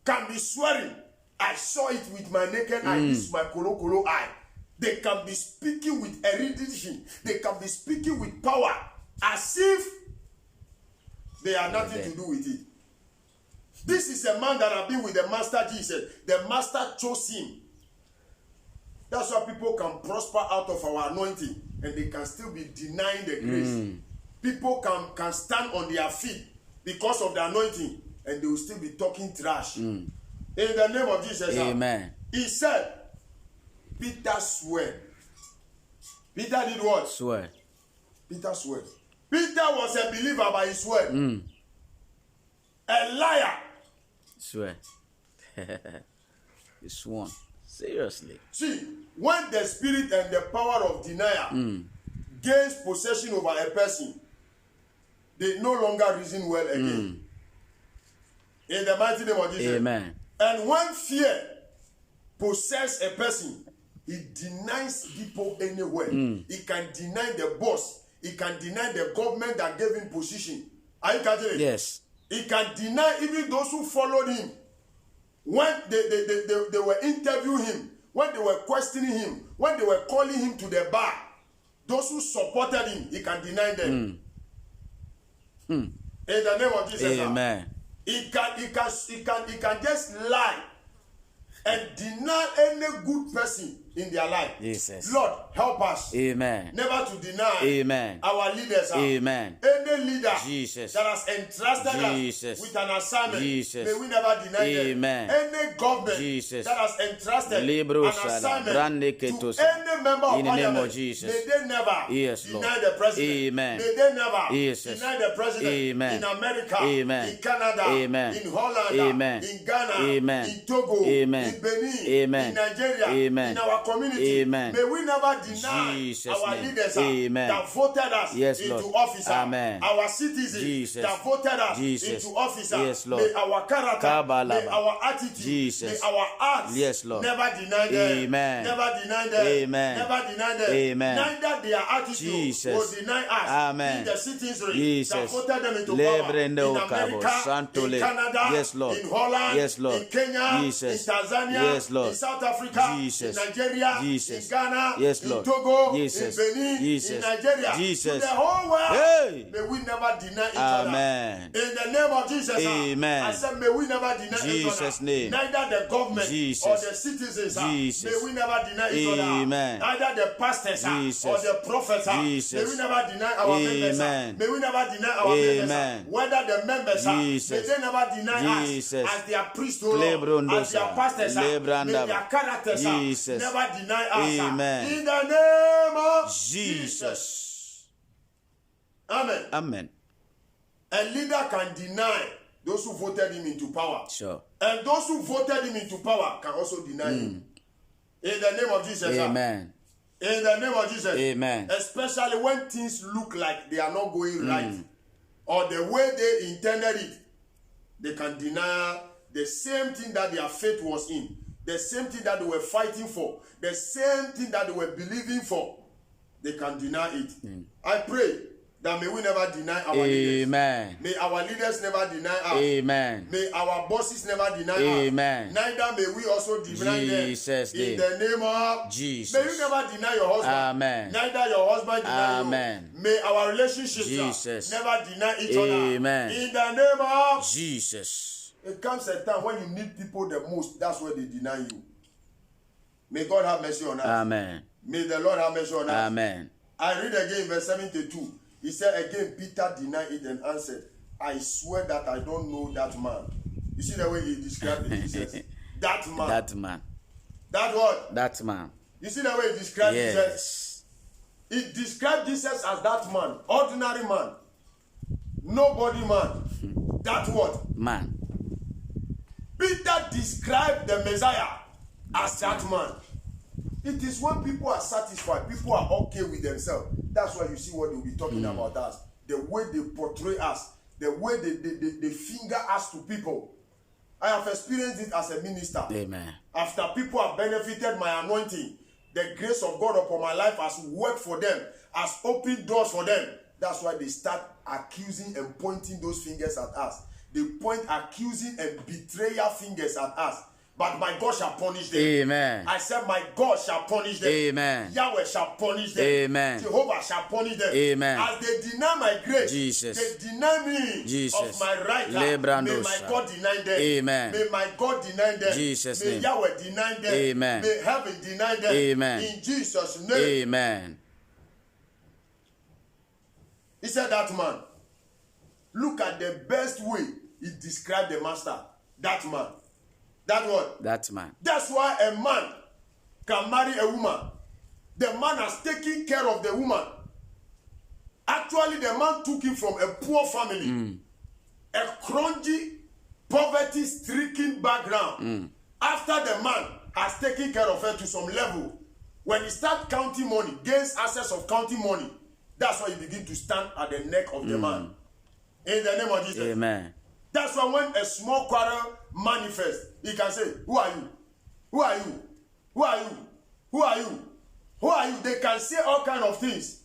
can be swearing. I saw it with my naked eye. This is my kolo eye. They can be speaking with erudition. They can be speaking with power as if they have nothing to do with it. This is a man that has been with the Master Jesus. The Master chose him. That's why people can prosper out of our anointing and they can still be denying the grace. People can stand on their feet because of the anointing and they will still be talking trash. In the name of Jesus. Amen. He said, Peter swear. Peter did what? Swear. Peter swear. Peter was a believer by his word. A liar. Swear. He sworn. Seriously. See, when the spirit and the power of denial gains possession over a person, they no longer reason well again. In the mighty name of Jesus. Amen. And when fear possesses a person, he denies people anywhere. He can deny the boss. He can deny the government that gave him position. Are you catching it? Yes. He can deny even those who followed him. When they were interviewing him, when they were questioning him, when they were calling him to the bar, those who supported him, he can deny them. In the name of Jesus. Amen. He can just lie and deny any good person in their life. Jesus. Lord, help us. Amen. Never to deny Amen. our leaders. Amen. Any leader Jesus. that has entrusted Jesus. us with an assignment, Jesus. may we never deny Amen. them. Any government Jesus. that has entrusted Libro an Sala, assignment Brande to Ketosa. any member of In the name of parliament, Jesus. may they never Yes, deny Lord. the president. Amen. May they never Jesus. deny the president. Amen. In America, Amen. in Canada, Amen. in Holland, Amen. in Ghana, Amen. in Togo, Amen. in Benin, Amen. in Nigeria, Amen. in our community. Amen. May we never deny Jesus' our name. leaders Amen. that voted us Yes, into Lord. office. Amen. Our citizens Jesus. that voted us Jesus. into office. Yes, Lord. May our character, Kabalaba. may our attitude, Jesus. may our acts Yes, Lord. never deny them. Amen. Never deny them. Amen. Never deny them. Amen. Neither their attitude Jesus. will deny us. Amen. In the citizenry Jesus. that voted them into Lebrende power. In Okabo, America, Santole. in Canada, Yes, Lord. in Holland, Yes, Lord. in Kenya, Jesus. in Tanzania, Yes, Lord. in South Africa, Jesus. in Nigeria, Jesus. in Ghana, Yes, in Lord. Togo, Jesus. in Benin, Jesus. in Nigeria, Jesus. to the whole world. Hey. May we never deny each Amen. other. In the name of Jesus. Amen. I said, may we never deny each other. Jesus' name. Neither the government Jesus. or the citizens. Jesus. May we never deny each other. Amen. Neither the pastors Jesus. or the prophets. Jesus. May we never deny our members. Amen. May we never deny our Amen. members. Whether the members Jesus. may they never deny Jesus. us as their priests, Lebrondo as their sa. pastors. May Lebrandaba. their characters Jesus. never deny us. Amen. In the name of Jesus. Amen. Amen. A leader can deny those who voted him into power. Sure. And those who voted him into power can also deny him. In the name of Jesus. Amen. In the name of Jesus. Amen. Especially when things look like they are not going right. Or the way they intended it. They can deny the same thing that their faith was in. The same thing that they were fighting for. The same thing that they were believing for. They can deny it. I pray that may we never deny our leaders. Amen. May our leaders never deny us. Amen. May our bosses never deny Amen. us. Neither may we also deny Jesus' them. In name. the name of Jesus. May you never deny your husband. Amen. Neither your husband deny Amen. you. May our relationships Jesus. never deny each Amen. other. In the name of Jesus. It comes a time when you need people the most. That's where they deny you. May God have mercy on us. Amen. May the Lord have mercy on us. Amen. I read again verse 72. He said again, Peter denied it and answered, I swear that I don't know that man. You see the way he described it? He says, that man. That man. That what? That man. You see the way it describes Jesus? Yes. It described Jesus as that man, ordinary man, nobody man. That what? Man. Peter described the Messiah as that man. It is when people are satisfied, people are okay with themselves. That's why you see what they'll be talking about us. The way they portray us, the way they finger us to people. I have experienced it as a minister. Amen. After people have benefited my anointing, the grace of God upon my life has worked for them, has opened doors for them. That's why they start accusing and pointing those fingers at us. They point accusing and betrayal fingers at us. But my God shall punish them. Amen. I said, my God shall punish them. Amen. Yahweh shall punish them. Amen. Jehovah shall punish them. Amen. As they deny my grace, Jesus. they deny me of my right hand. May my God deny them. Amen. May my God deny them. Jesus' May name. Yahweh deny them. Amen. May heaven deny them. Amen. In Jesus' name. Amen. He said that man. Look at the best way he described the master. That man. That what? That man. That's why a man can marry a woman. The man has taken care of the woman. Actually, the man took him from a poor family. A crunchy, poverty-stricken background. After the man has taken care of her to some level, when he starts counting money, gains access of counting money, that's why he begins to stand at the neck of the man. In the name of Jesus. Amen. That's why when a small quarrel manifests, he can say, who are you? Who are you? Who are you? Who are you? Who are you? They can say all kinds of things.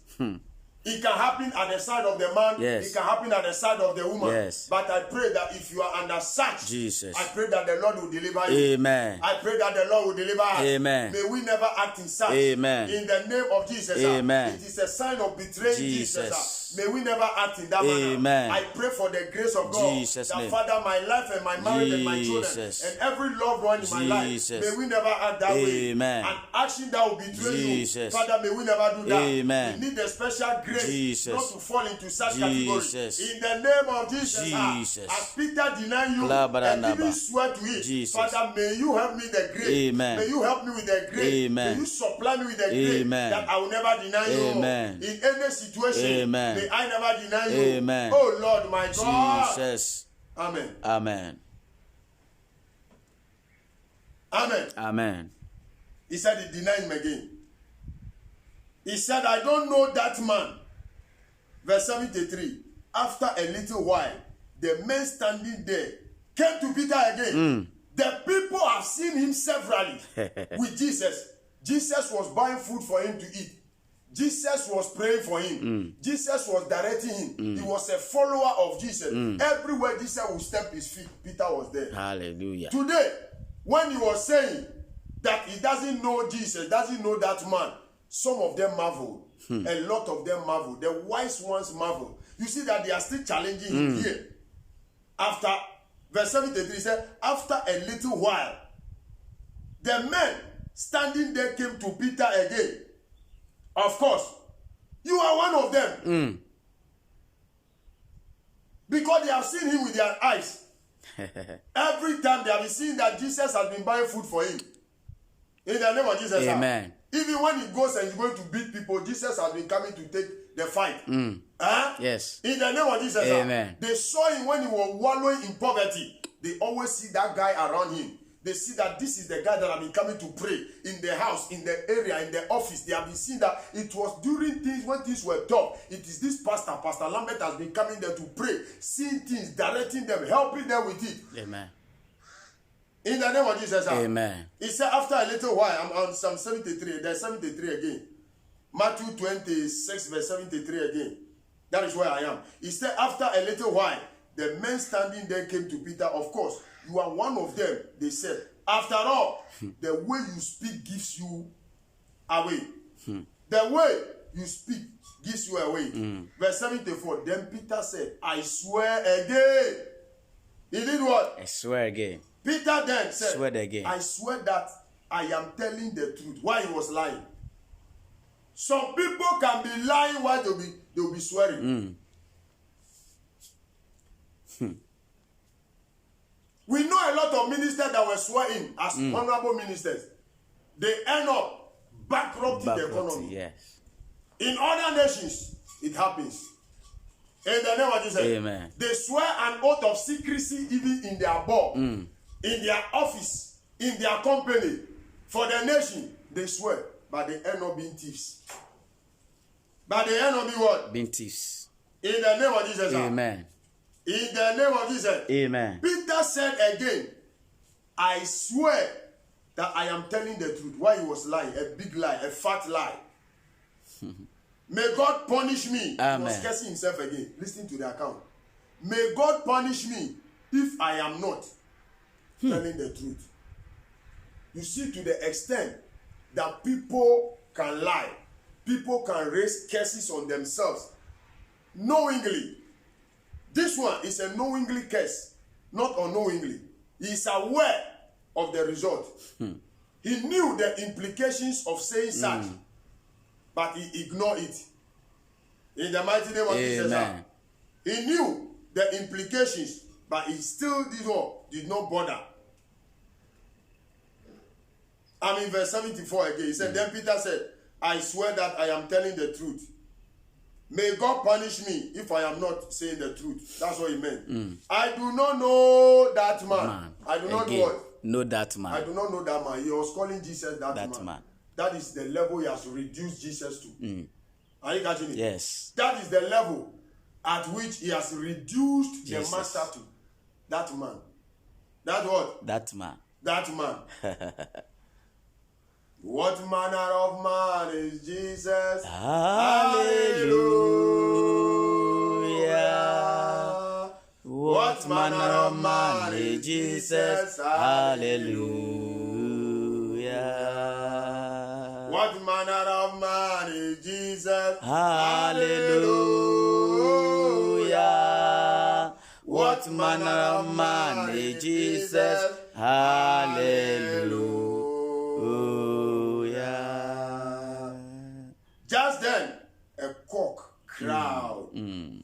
It can happen at the side of the man. Yes. It can happen at the side of the woman. Yes. But I pray that if you are under such, Jesus. I pray that the Lord will deliver you. Amen. I pray that the Lord will deliver us. Amen. May we never act in such. Amen. In the name of Jesus. Amen. It is a sign of betraying Jesus. May we never act in that Amen. manner. I pray for the grace of God. Jesus' that name. Father, my life and my marriage and my children Jesus. and every loved one in my life, Jesus. may we never act that way. Amen. An action that will betray Jesus. you. Father, may we never do that. Amen. We need the special grace Jesus. not to fall into such Jesus. category. In the name of Jesus. Jesus. As Peter denied you Blabarandaba. and even swear to it, Jesus. Father, may you help me the grace. Amen. May you help me with the grace. Amen. May you supply me with the grace Amen. that I will never deny you. Amen. In any situation, Amen. may I never deny you. Amen. Oh Lord, my God. Jesus. Amen. Amen. Amen. Amen. He said he denied him again. He said, I don't know that man. Verse 73. After a little while, the men standing there came to Peter again. The people have seen him severally with Jesus. Jesus was buying food for him to eat. Jesus was praying for him. Jesus was directing him. He was a follower of Jesus. Everywhere Jesus would step his feet, Peter was there. Hallelujah. Today, when he was saying that he doesn't know Jesus, doesn't know that man, some of them marvel. A lot of them marvel. The wise ones marvel. You see that they are still challenging him here. After, verse 73 said, after a little while, the men standing there came to Peter again. Of course, you are one of them. Because they have seen him with their eyes. Every time they have been seeing that Jesus has been buying food for him. In the name of Jesus. Amen. Even when he goes and he's going to beat people, Jesus has been coming to take the fight. Yes. In the name of Jesus. Amen. They saw him when he was wallowing in poverty. They always see that guy around him. They see that this is the guy that have been coming to pray in the house, in the area, in the office. They have been seeing that it was during things when things were tough. It is this pastor, Pastor Lambert, has been coming there to pray, seeing things, directing them, helping them with it. Amen. In the name of Jesus. Amen. He said, after a little while, I'm on Psalm 73. There's 73 again. Matthew 26, verse 73 again. That is where I am. He said, after a little while, the men standing there came to Peter. Of course, you are one of them. They said, after all, the way you speak gives you away. The way you speak gives you away. Verse 74, then Peter said, I swear again. He did what? I swear again. Peter then said, Swear again. I swear that I am telling the truth. Why he was lying? Some people can be lying while they'll be swearing. We know a lot of ministers that were swearing as honorable ministers. They end up bankrupting the economy. Yes. In other nations, it happens. In the name of Jesus. Amen. They swear an oath of secrecy even in their board, in their office, in their company. For the nation, they swear, but they end up being thieves. But they end up being what? Being thieves. In the name of Jesus. Amen. In the name of Jesus. Amen. Peter said again, I swear that I am telling the truth. Why he was lying? A big lie, a fat lie. May God punish me. Amen. He was cursing himself again. Listen to the account. May God punish me if I am not telling the truth. You see, to the extent that people can lie, people can raise curses on themselves knowingly. This one is a knowingly curse, not unknowingly. He is aware of the result. He knew the implications of saying such, but he ignored it. In the mighty name of Jesus. He knew the implications, but he still did not bother. I'm in verse 74 again. He said, then Peter said, I swear that I am telling the truth. May God punish me if I am not saying the truth. That's what he meant. I do not know that man. I do not know what? Know that man. I do not know that man. He was calling Jesus that man. That is the level he has reduced Jesus to. Are you catching it? Yes. That is the level at which he has reduced Jesus. the master to. That man. That what? That man. That man. What manner of man is Jesus? Hallelujah. What manner of man is Jesus? Hallelujah. What manner of man is Jesus? Hallelujah. What manner of man is Jesus? Hallelujah. Just then, a cock crowed.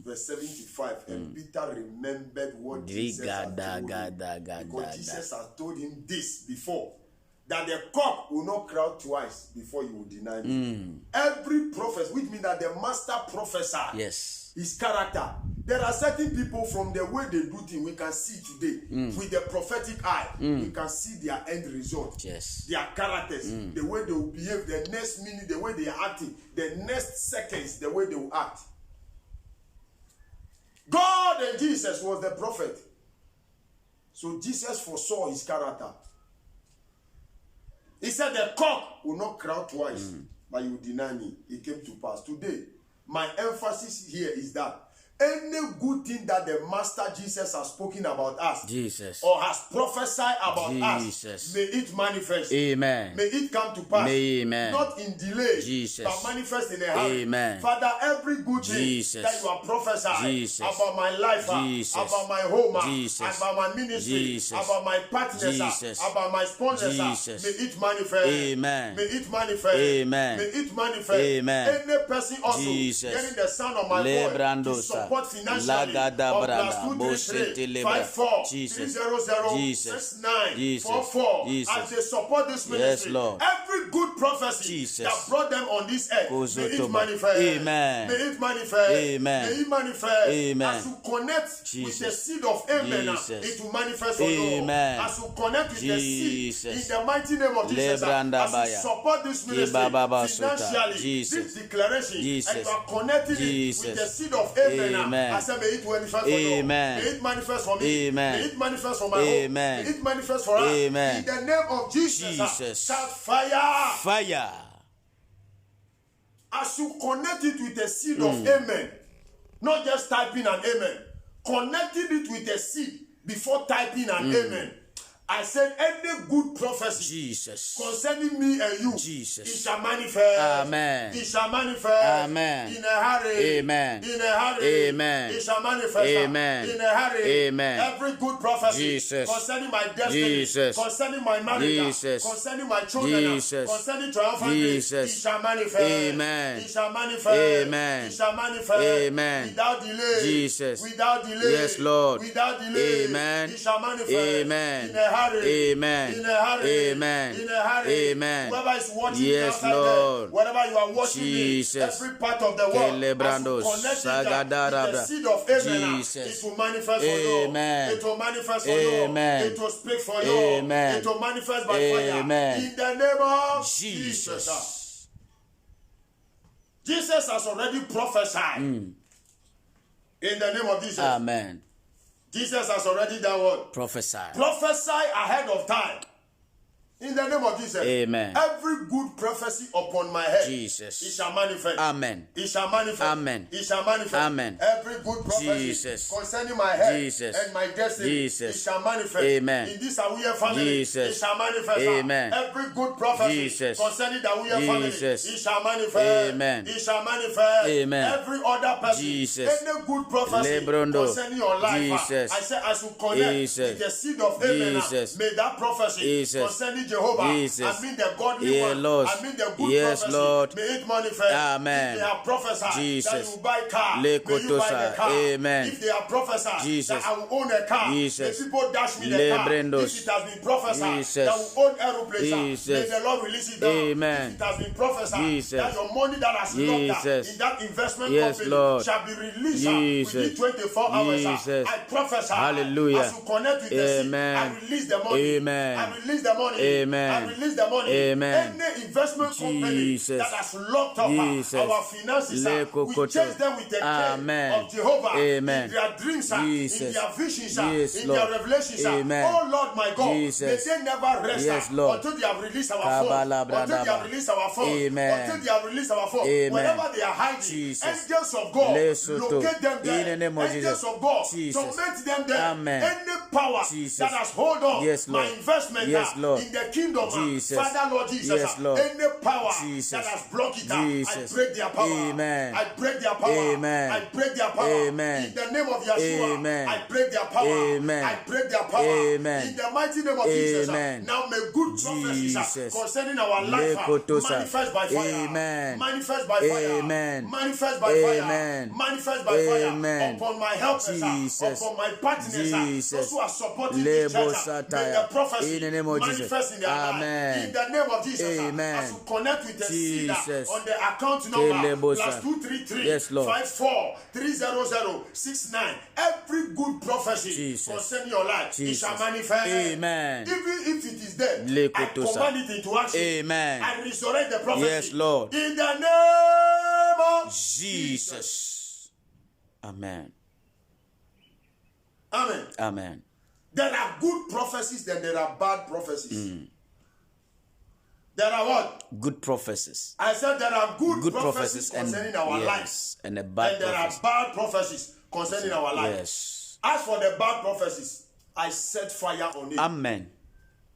Verse 75. And Peter remembered what Jesus had told him. Because Jesus had told him this before. That the cock will not crowd twice before you will deny me. Every prophet, which means that the master professor, yes, his character. There are certain people from the way they do things we can see today with the prophetic eye. We can see their end result. Yes. Their characters, the way they will behave, the next minute, the way they are acting, the next seconds, the way they will act. God and Jesus was the prophet. So Jesus foresaw his character. He said the cock will not crow twice, but you will deny me. It came to pass. Today, my emphasis here is that any good thing that the Master Jesus has spoken about us, Jesus, or has prophesied about Jesus, us, may it manifest. Amen. May it come to pass. Amen. Not in delay, Jesus, but manifest in a hurry. Amen. Father, every good thing Jesus, that you are prophesying Jesus, about my life, Jesus, about my home, Jesus, about my ministry, Jesus, about my partners, Jesus, about my sponsors, Jesus, may it manifest. Amen. May it manifest. Amen. May it manifest. Amen. Any person also Jesus, getting the sound of my voice to support financially. +233-54 Jesus, 300-6944. As they support this ministry, every good prophecy that brought them on this earth, may it manifest. Amen. May it manifest. Amen. May it manifest. Amen. As you connect with the seed of Amen, it will manifest for you. Amen. As you connect with the seed in the mighty name of Jesus, as you support this ministry financially, this declaration, and you are connecting it with the seed of Amen, I say may it manifest for you. May it manifest for me. Amen. May it manifest for my home. May it manifest for us. Amen. In the name of Jesus, shout fire. Fire. As you connect it with the seed of Amen, not just typing an Amen, connecting it with a seed before typing an Amen. I said any good prophecy concerning me and you, it shall manifest. Amen. It shall manifest. Amen. In a hurry. Amen. In a hurry. Amen. It shall manifest. Amen. In a hurry. Amen. Every good prophecy concerning my destiny, concerning my marriage, concerning my children, concerning triumphant grace, it shall manifest. Amen. It shall manifest. Amen. It shall manifest. Amen. Without delay. Jesus. Without delay. Yes, Lord. Without delay. Amen. It shall manifest. Amen. In a hurry. Amen. In a hurry. Amen. In a hurry. Amen. Whoever is watching Yes, outside Lord. there, wherever you are watching Jesus. every part of the world, Kelebrandos. as you connect it with the seed of Abraham, Jesus. it will manifest for Amen. you. It will manifest for Amen. you. It will speak for you. Amen. It will manifest by Amen. fire. In the name of Jesus. Jesus. Jesus has already prophesied. In the name of Jesus. Amen. Jesus has already done what? Prophesy. Prophesy ahead of time. In the name of Jesus. Amen. Every good prophecy upon my head. Jesus. It shall manifest. Amen. It shall manifest. Amen. It shall manifest. Amen. Every good prophecy Jesus. concerning my head Jesus. and my destiny. Jesus. It shall manifest. Amen. In this Awuye family. Jesus. It shall manifest. Amen. Every good prophecy Jesus. concerning the Awuye family. Jesus. It shall manifest. Amen. It shall manifest. Amen. Every other person. Jesus. Any good prophecy Lebrondo. concerning your life. Jesus. I say as you connect Jesus. with the seed of Abraham. Jesus. May that prophecy Jesus. concerning Jehovah. Jesus. I mean the godly Yeah, one. Lord. I mean the good Yes, prophecy. Lord. May it manifest. Amen. If they have prophesied Jesus. that you will buy car, Le may you buy Kotosa. the car. Amen. If they have prophesied Jesus. that I will own a car, Jesus. may people dash me the Le car. Brendos. If it has been prophesied Jesus. that I will own aeroplanes, may Jesus. the Lord release it down. Amen. If it has been prophesied Jesus. that your money that has locked up Jesus. in that investment Yes, company Lord. shall be released Jesus. within 24 hours. Jesus. I prophesy. Hallelujah. As you connect with the seed, Amen. I release the money. Amen. I release the money. Amen. I release the money. Amen. Any investment company Jesus. that has locked up Jesus. our finances, Le we Kokoto. chase them with the care Amen. of Jehovah. Amen. In their dreams, Jesus. in their visions, Yes, in Lord. their revelations. Amen. Oh Lord, my God, Jesus. may they never rest Yes, Lord. until they have released our Kabala phone. Until they have Brandaba. released our phone. Amen. Until they have released our phone. Amen. Wherever they are hiding, Jesus. angels of God, Lesotho. locate them there. In the name of Angels Jesus. of God, Jesus. torment them there. Amen. Any power Jesus. that has hold on Yes, my Lord. investment Yes, Lord. in the kingdom, Jesus. Father Lord Jesus, Yes, Lord. any power Jesus. that has blocked it, Jesus. I break their power. Amen. I break their power. Amen. I break their power. Amen. In the name of Yeshua, Amen. I break their power. Amen. I break their power. Amen. In the mighty name of Jesus. Amen. Now may good prophecies Jesus. concerning our life Lekotosa. manifest by fire. Amen. Manifest by fire. Amen. Manifest by Amen. fire. Manifest by fire. Amen. Upon my helpers, Jesus. upon my partners, Jesus. those who are supporting Lebo this church. Sataya. May the prophecy In the name of Jesus. manifest in their Amen. life. In the name of Jesus. Amen. As you connect with the seed Jesus. on the account number Kelebosa. +233 Yes, Lord. 54 300 69. Every good prophecy Jesus. concerning your life, it Jesus. shall manifest. Amen. Even if it is dead, I Lekotosa. command it into action. Amen. I resurrect the prophecy. Yes, Lord. In the name of Jesus. Amen. Amen. Amen. There are good prophecies, then there are bad prophecies. There are what? Good prophecies. I said there are good Good prophecies concerning our yes, lives. and the bad And there prophecies. are bad prophecies concerning our lives. Yes. As for the bad prophecies, I set fire on it. Amen.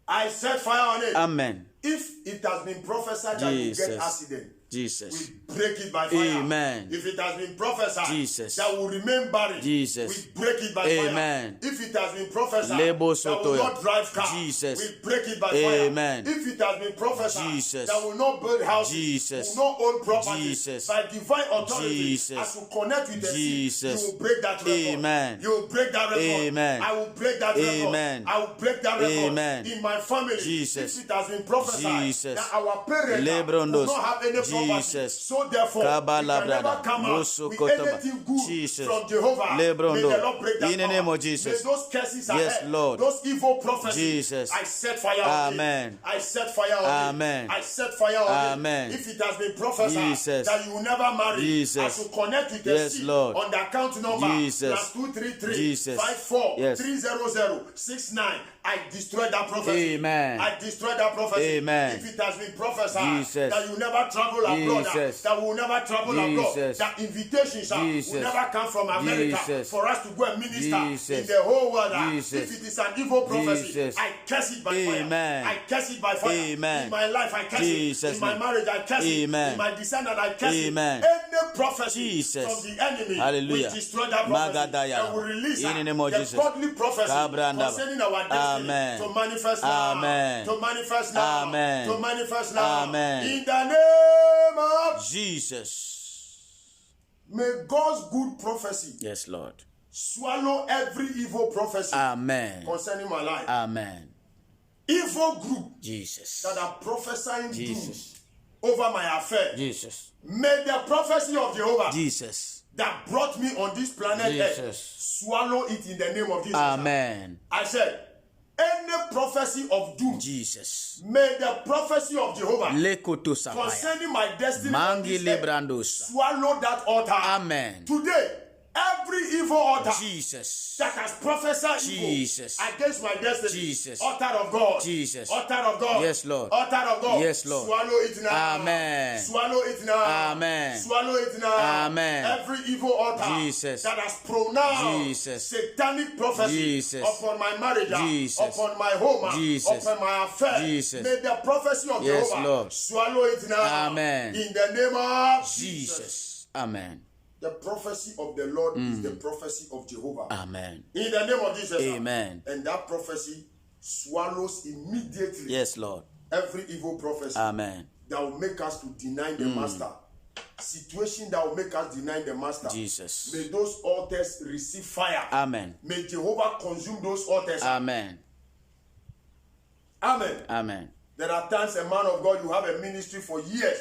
I set fire on it. Amen. If it has been prophesied that you Jesus. get accident, Jesus. we break it by fire. Amen. If it has been prophesied Jesus. that will remain buried, Jesus. we break it by Amen. fire. If it has been prophesied Lebo that will Sotoya. not drive car, Jesus. we break it by Amen. fire. If it has been prophesied Jesus. that will not build houses, Jesus. will not own property, Jesus. by divine authority, Jesus. as you connect with the Jesus. seed, you will break that record. Amen. You will break that record. Amen. I will break that record. Amen. I will break that record. Amen. In my family, Jesus. if it has been prophesied Jesus. that our parents Lebrondos. will not have any property, Jesus. so therefore, Kabala you can never brada. come out Rosso with kotoba. anything good Jesus. from Jehovah. Lebrondo. May the Lord break that In the name power. of Jesus. May those curses Yes, ahead, Lord. those evil prophecies, Jesus. I set fire on Amen. it. I set fire on Amen. it. I set fire on Amen. it. If it has been prophesied Jesus. that you will never marry, Jesus. as you connect with the Yes, seed Lord. on the account number Jesus. +233 Jesus. 54 Yes. 300 69, I destroy that prophecy. Amen. I destroy that prophecy. Amen. If it has been prophesied Jesus. that you never travel abroad, Jesus. that will never travel abroad, Jesus. that invitations Jesus. will never come from America Jesus. for us to go and minister Jesus. in the whole world. Jesus. If it is an evil prophecy, Jesus. I curse it by Amen. fire. I curse it by fire. Amen. In my life, I curse Jesus' it. In my name. marriage, I curse Amen. it. In my descendant, I curse Amen. it. Any prophecy Jesus. from the enemy, Hallelujah. we destroy that prophecy Magadaya. and we release In the name of the Jesus. godly prophecy Kabrandaba. concerning our destiny Amen. to manifest now. Amen. To manifest now. Amen. To manifest now. Amen. In the name of Jesus. may God's good prophecy Yes, Lord. swallow every evil prophecy Amen. concerning my life. Amen. evil group Jesus. that are prophesying Jesus. doom over my affair. Jesus. May the prophecy of Jehovah Jesus. that brought me on this planet Earth Jesus. swallow it in the name of Jesus. Amen. I said, any prophecy of doom, Jesus. may the prophecy of Jehovah Lekoto sapaya. concerning my destiny on Mangi this earth lebrandosa. swallow that altar. Amen. Today, every evil altar Jesus. that has prophesied Jesus. evil against my destiny, Jesus. altar of God, Jesus. altar of God, Yes, Lord. altar of God, Yes, Lord. swallow it now. Amen. Swallow it now. Amen. Swallow it now. Amen. Every evil altar Jesus. that has pronounced Jesus. satanic prophecy Jesus. upon my marriage, Jesus. upon my home, Jesus. upon my affair, Jesus. may the prophecy of Yes, Jehovah Lord. swallow it now. Amen. In the name of Jesus. Amen. The prophecy of the Lord is the prophecy of Jehovah. Amen. In the name of Jesus. Amen. And that prophecy swallows immediately Yes, Lord. every evil prophecy Amen. that will make us to deny the master. Situation that will make us deny the master. Jesus. May those altars receive fire. Amen. May Jehovah consume those altars. Amen. Amen. Amen. There are times, a man of God, you have a ministry for years.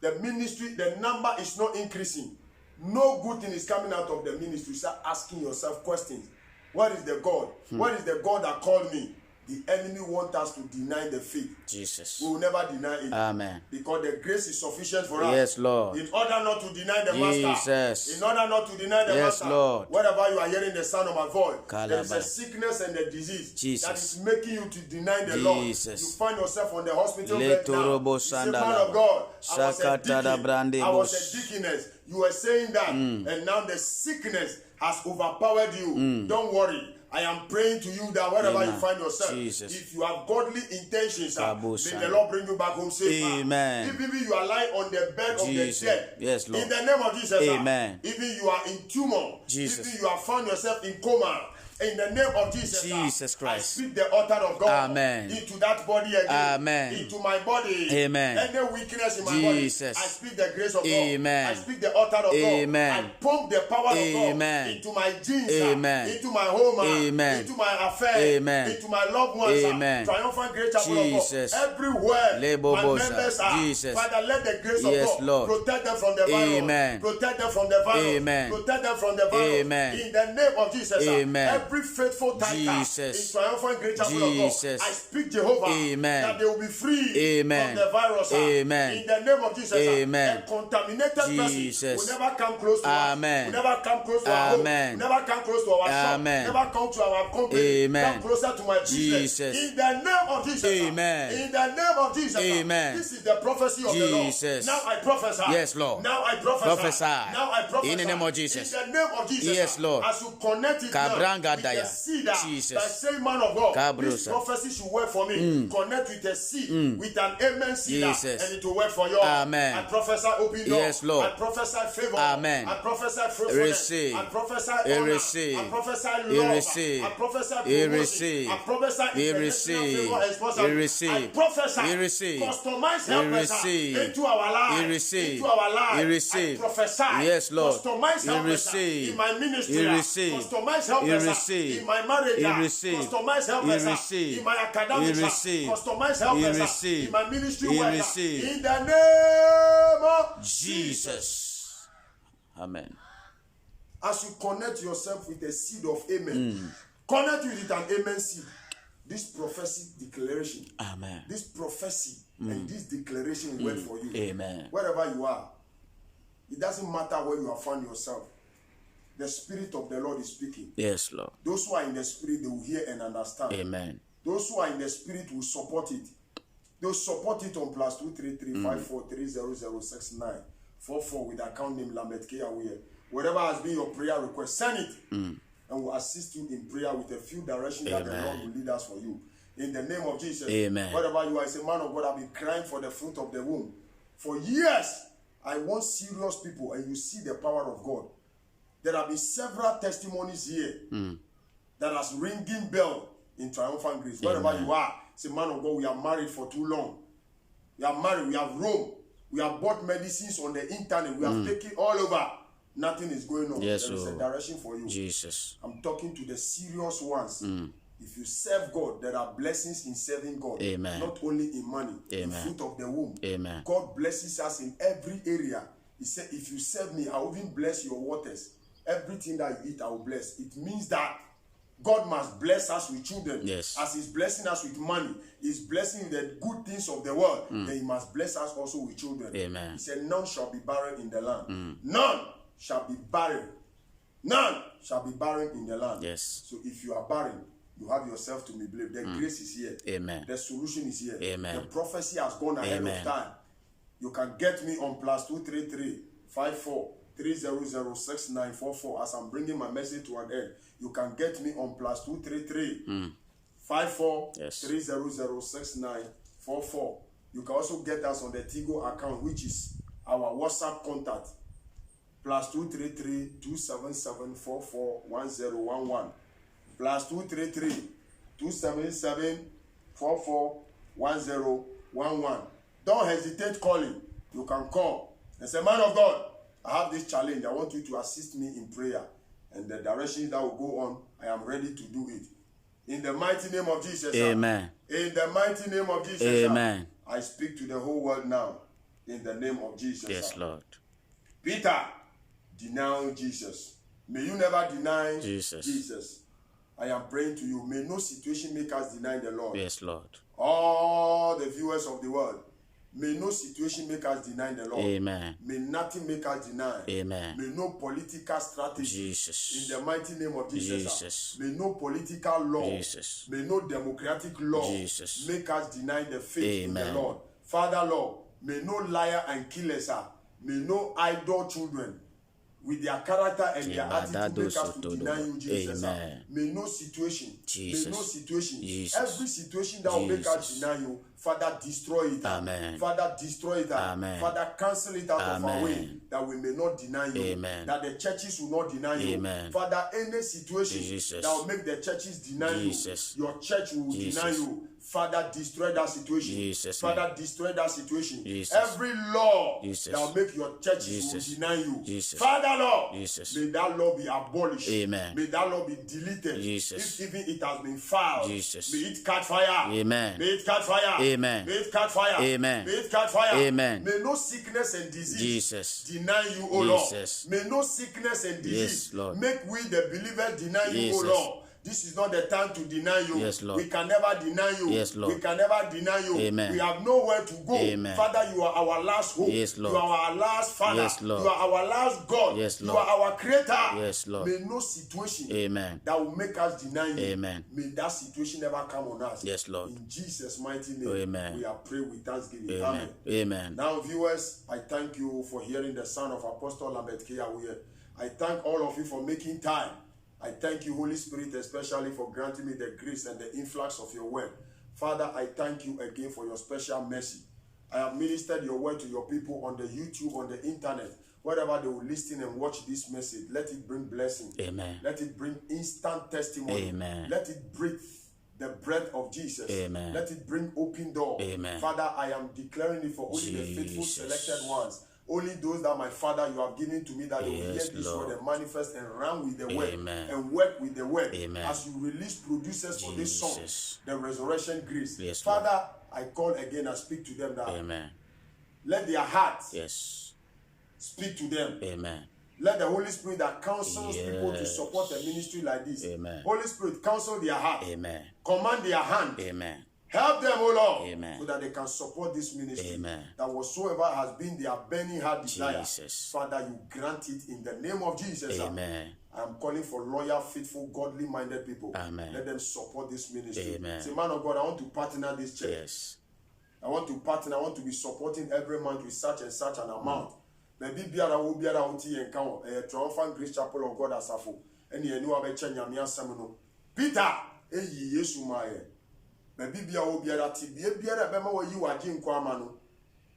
The ministry, the number is not increasing. No good thing is coming out of the ministry. Start asking yourself questions. What is the God? What is the God that called me? The enemy wants us to deny the faith. Jesus. We will never deny it. Amen. Because the grace is sufficient for us. Yes, Lord. In order not to deny the master. Jesus. In order not to deny the Yes, master. Lord. Wherever you are hearing the sound of my voice, Kalaba. there is a sickness and a disease Jesus. that is making you to deny the Jesus. Lord. You find yourself on the hospital bed now. Letorobo You say, man sandalaba. of God, I was a Shakatada deacon. brande I was bos. a deaconess. You were saying that, and now the sickness has overpowered you. Don't worry. I am praying to you that wherever Amen. you find yourself, Jesus. if you have godly intentions, may Kabusa. the Lord bring you back home safe. Amen. If even you are lying on the bed Jesus. of the dead, Yes, Lord. in the name of Jesus, Amen. even you are in tumor, Jesus. even you have found yourself in coma, in the name of Jesus, Jesus Christ. I speak the altar of God Amen. into that body again, Amen. into my body. Amen. Any weakness in my Jesus. body, I speak the grace of Amen. God. I speak the altar of Amen. God. I pump the power of Amen. God into my genes, Amen. into my home, Amen. into my affair, Amen. into my loved ones. Amen. Triumphant great chapel of Jesus. God. Everywhere Lebo my bosa. members are, Jesus. Father, let the grace Yes, of God Lord. protect them from the virus. Amen. Protect them from the virus. Amen. Protect them from the virus. Amen. In the name of Jesus. Amen. Every faithful tiger Jesus. in triumphant great chapel of God. Jesus. I speak Jehovah Amen. that they will be free Amen. from the virus. Amen. In the name of Jesus. Amen. A contaminated Jesus. person will never come close to Amen. us. Will never come close to our home. Amen. Will never come close to our shop. Amen. Never come to our company. Amen. Come closer to my business. Jesus. In the name of Jesus. Amen. In the name of Jesus. Amen. This is the prophecy of the Lord. Jesus. Now I prophesy. Yes, Lord. Now I prophesy. Prophesy. Now I prophesy. In the name of Jesus. In the name of Jesus. Yes, Lord. As you connect it now Kabranga with the daya. seed, Jesus. that same man of God, this Kabrusa. prophecy should work for me. Connect with a seed, with an amen seed, Jesus. and it will work for you. Amen. I prophesy open door. Yes, Lord. I prophesy favor. Amen. I prophesy fruitfulness. Receive. I prophesy honor. Receive. I prophesy love. Receive. I prophesy promotion. Receive. I prophesy international Receive. favor and sponsorship. Receive. I prophesy Receive. customized help Receive. into our lives. Receive. Into our lives. Receive. I prophesy Yes, Lord. customized help Receive. in my ministry. Receive. Customized help Receive. in my marriage. Receive. Customized help Receive. in my academics. Receive. Customized help Receive. in my ministry work. Receive. In the name of Jesus. Amen. As you connect yourself with a seed of amen, connect with an amen seed. This prophecy declaration, Amen. this prophecy and this declaration will work for you. Amen. Wherever you are, it doesn't matter where you have found yourself. The Spirit of the Lord is speaking. Yes, Lord. Those who are in the Spirit, they will hear and understand. Amen. Those who are in the Spirit will support it. They'll support it on +233 543 0069 44 with account name Lambert K. Awuye. Whatever has been your prayer request, send it. And we'll assist you in prayer with a few directions that the Lord will lead us for you. In the name of Jesus. Amen. Wherever you are, as a man of God, I've been crying for the fruit of the womb. For years, I want serious people, and you see the power of God. There have been several testimonies here that has ringing bell in triumphant grace. Wherever you are, say, man of God, we are married for too long. We are married, we have roamed. We have bought medicines on the internet. We have taken all over. Nothing is going on. Yes, there is a direction for you. Jesus. I'm talking to the serious ones. If you serve God, there are blessings in serving God. Amen. Not only in money, Amen. the fruit of the womb. Amen. God blesses us in every area. He said, if you serve me, I will even bless your waters. Everything that you eat, I will bless. It means that God must bless us with children. Yes. As he's blessing us with money, he's blessing the good things of the world. Then he must bless us also with children. Amen. He said, none shall be barren in the land. None shall be barren. None shall be barren in the land. Yes. So if you are barren, you have yourself to be blamed. The grace is here. Amen. The solution is here. Amen. The prophecy has gone ahead Amen. of time. You can get me on +233 54 300 6944 as I'm bringing my message to an end. You can get me on +233 54 300 6944. You can also get us on the Tigo account, which is our WhatsApp contact, +233 277 441011. +233 277 441011. Don't hesitate calling. You can call and say, man of God, I have this challenge. I want you to assist me in prayer. And the direction that will go on, I am ready to do it. In the mighty name of Jesus. Amen. In the mighty name of Jesus. Amen. I speak to the whole world now. In the name of Jesus. Yes, Lord. Peter, deny Jesus. May you never deny Jesus. I am praying to you. May no situation make us deny the Lord. Yes, Lord. All the viewers of the world, may no situation make us deny the Lord. Amen. May nothing make us deny. Amen. May no political strategy. Jesus. In the mighty name of Jesus. Jesus. May no political law. Jesus. May no democratic law Jesus. make us deny the faith Amen. in the Lord. Father, Lord, may no liar and killers, may no idle children with their character and their attitude make us to deny you, Jesus. Amen. May no situation, Jesus. may no situation, Jesus. every situation that will make us deny you, Father, destroy it. Amen. Father, destroy it. Amen. Father, cancel it out of our way, that we may not deny you. Amen. That the churches will not deny you. Amen. Father, any situation Jesus. that will make the churches deny Jesus. you, your church will Jesus. deny you. Father, destroy that situation. Jesus. Father, destroy that situation. Jesus. Every law Jesus. that will make your churches Jesus. will deny you. Jesus. Father, Lord, Jesus. may that law be abolished. Amen. May that law be deleted. Jesus. If even it has been filed, Jesus. may it catch fire. Amen. May it catch fire. Amen. May it catch fire. Amen. May it catch fire. Amen. May no sickness and disease Jesus. deny you, O Jesus. Lord. May no sickness and disease Yes, Lord. make we the believers deny you, O Jesus. Lord. This is not the time to deny you. Yes, Lord. We can never deny you. Yes, Lord. We can never deny you. Amen. We have nowhere to go. Amen. Father, you are our last hope. Yes, Lord. You are our last Father. Yes, Lord. You are our last God. Yes, You Lord. are our Creator. Yes, Lord. May no situation Amen. that will make us deny you. Amen. May that situation never come on us. Yes, Lord. In Jesus' mighty name, Amen. we are praying with thanksgiving. Amen. Amen. Now, viewers, I thank you for hearing the sound of Apostle Lambert Kiawuye. I thank all of you for making time. I thank you, Holy Spirit, especially for granting me the grace and the influx of your word. Father, I thank you again for your special mercy. I have ministered your word to your people on the YouTube, on the internet, wherever they will listen and watch this message. Let it bring blessing. Amen. Let it bring instant testimony. Amen. Let it breathe the breath of Jesus. Amen. Let it bring open door. Amen. Father, I am declaring it for only the faithful Jesus. selected ones. Only those that my Father you have given to me, that they will hear Yes, this Lord. word and manifest and run with the word Amen. and work with the word. Amen. As you release producers for this song, Jesus. the resurrection grace. Yes, Father, I call again and speak to them that Amen. let their hearts Yes. speak to them. Amen. Let the Holy Spirit that counsels people to Yes. support a ministry like this. Amen. Holy Spirit, counsel their heart. Amen. Command their hand. Amen. Help them, O Lord, Amen. so that they can support this ministry. Amen. That whatsoever has been their burning heart desire, Jesus. Father, you grant it in the name of Jesus. Amen. I'm calling for loyal, faithful, godly-minded people. Amen. Let them support this ministry. Amen. Say, man of God, I want to partner this church. Yes. I want to partner. I want to be supporting every month with such and such an amount. Maybe biara wo biara wo ti yen kan Triumphant Grace Chapel of God Asafo. Eni enu abeche nyame asem no. Peter eyi Yesu maaye. Maybe biara wo biara ti biara be ma wo yi waje nko ama no.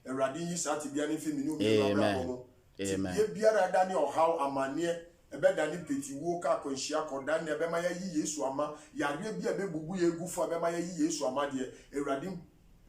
Ewrade yi sa ti biara ni fi mi no mi abra mo. Amen. Biara da ni ohaw amane ebe da ni peti wo ka kwanhia koda na ebe ma ya yi Yesu ama yare bia be bubu ye gufu ebe ma ya yi Yesu ama de Ewrade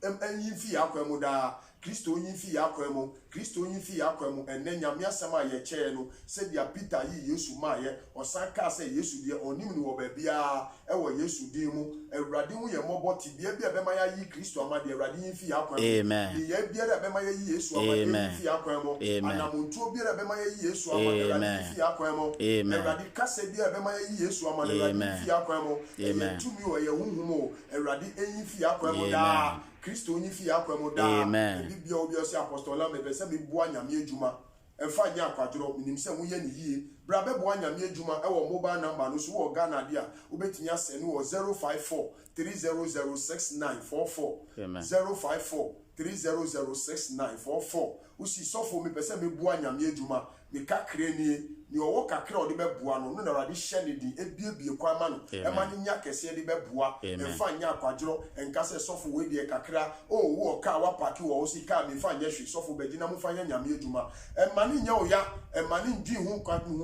enyi fi akwemu da Kristo yin fi yakwemu Kristo yin fi yakwemu enne nyame asem a ye kyee no se dia Peter yi Yesu ma ye osan ka se Yesu die onim ni wo ba bia e wo Yesu die mu Ewurade hu ye mobo ti bia bia be ma ya yi Kristo ama de Ewurade yin fi yakwemu Amen. ye bia da be ma ya yi Yesu ama de yin fi yakwemu anamuntu bia da be ma ya yi Yesu ama de Ewurade yin fi yakwemu Ewurade kase bia be ma ya yi Yesu ama de Ewurade yin fi yakwemu ye tumi o ye hunhum o Ewurade yin fi yakwemu da Kristo yin fi yakwemu da bibia obi o se apostle la me be se me bua nyame adwuma emfa nya akwadro minim se wo ye ne yie bra be bua nyame adwuma e wo mobile number no so wo Ghana dia obetimi asene wo 054 3006944 054 3006944 usi sofo me pese me bua nyame adwuma me kakra ni owo kakra odi be bua no no na rade hye ne di ebiebie kwa ma no e ma ne nya kese de be bua emfa nya akwadro enka se sofo we de kakra wo ka wa paki wo si ka me fa nya hwe sofo be gina mu fa nya nyame adwuma e ma ne nya oya e ma ne ndi hu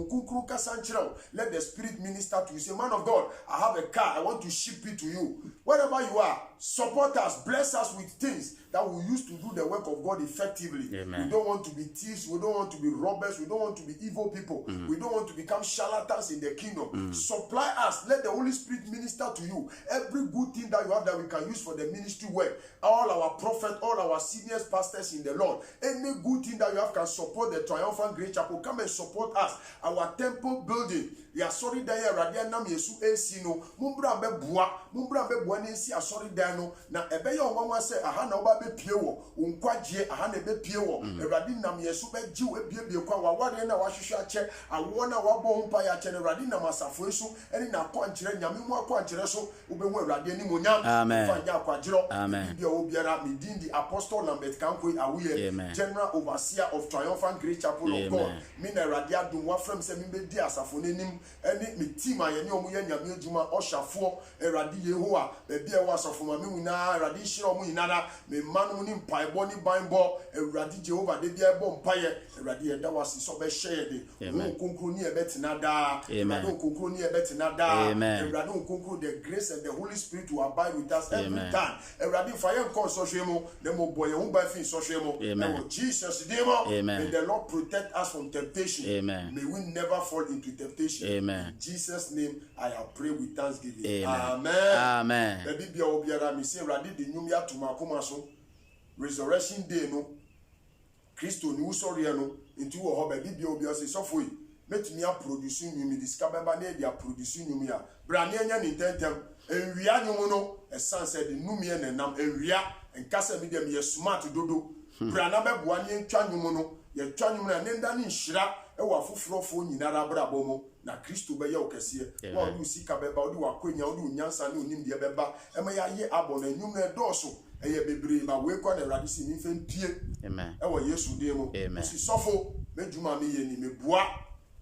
kunkuru kasa nkyerɛ let the spirit minister to you. Say, man of God, I have a car, I want to ship it to you. Wherever you are, support us, bless us with things that we use to do the work of God effectively. Amen. We don't want to be thieves, we don't want to be robbers, we don't want to be evil people, we don't want to become charlatans in the kingdom. Supply us, let the Holy Spirit minister to you every good thing that you have that we can use for the ministry work. All our prophets, all our seniors pastors in the Lord, any good thing that you have can support the Triumphant Great Chapel. Come and support us. Our temple building, ya sorry da ya radia nam Yesu esi no mumbra be bua ne si asori da no na ebe ye onwanwa se aha na oba be pie wo nkwagye aha na be pie wo Ewurade nam Yesu be giw ebiebie kwa waware na wahwehwe ache awo na wabo mpa ya che Ewurade nam asafo esu eni na akwankyere nyame mu akwankyere so obehu Ewurade ani monyam fa nya akwagero bibia obiara medindi Apostle Lambert Kankoi Awuye General Overseer of Triumphant Great Chapel of God me na Ewurade adom wafrem se me be di asafo nenim eni me team ayene omu ya nyame adwuma oshafo Ewurade Yehowa bebi e wasofo ma me wuna Ewurade hire omu inara me manu ni mpaebo ni banbo Ewurade Jehova de bia ebo mpaye Ewurade ye da wasi so be share de nkonkro ni ebetina da Ewurade nkonkro ni ebetina da Ewurade nkonkro the grace and the Holy Spirit will abide with us every time Ewurade fa ye nko so hwemo dem boye hu ba fin so hwemo Jesus demo may the Lord protect us from temptation may we never fall into temptation in Jesus name I have prayed with thanksgiving amen baby bia obiara me say Ewurade de nyum ya tuma akoma so resurrection day no Kristo ni usori no nti wo ho baby bia obiara say sofo yi metumi a produce nyum discover ba na dia produce nyum ya bra ne anya ni tentem enwia nyum no esanse de numie ne nam enwia enkasa mi dem ye smart dodo bra na beboa ne ntwa nyum no ye twa nyum na ne nda ne nhira e wa fofrofo nyinara brabo mo na Kristo be ye okese wa odi usika beba odi wakonya odi unyansa ne onim de beba e ma ya ye abo na nyum na doso eye bebre ba we kwa na Ewurade si ni mfem pie e wo Yesu de mo si sofo medjuma me ye ni mebua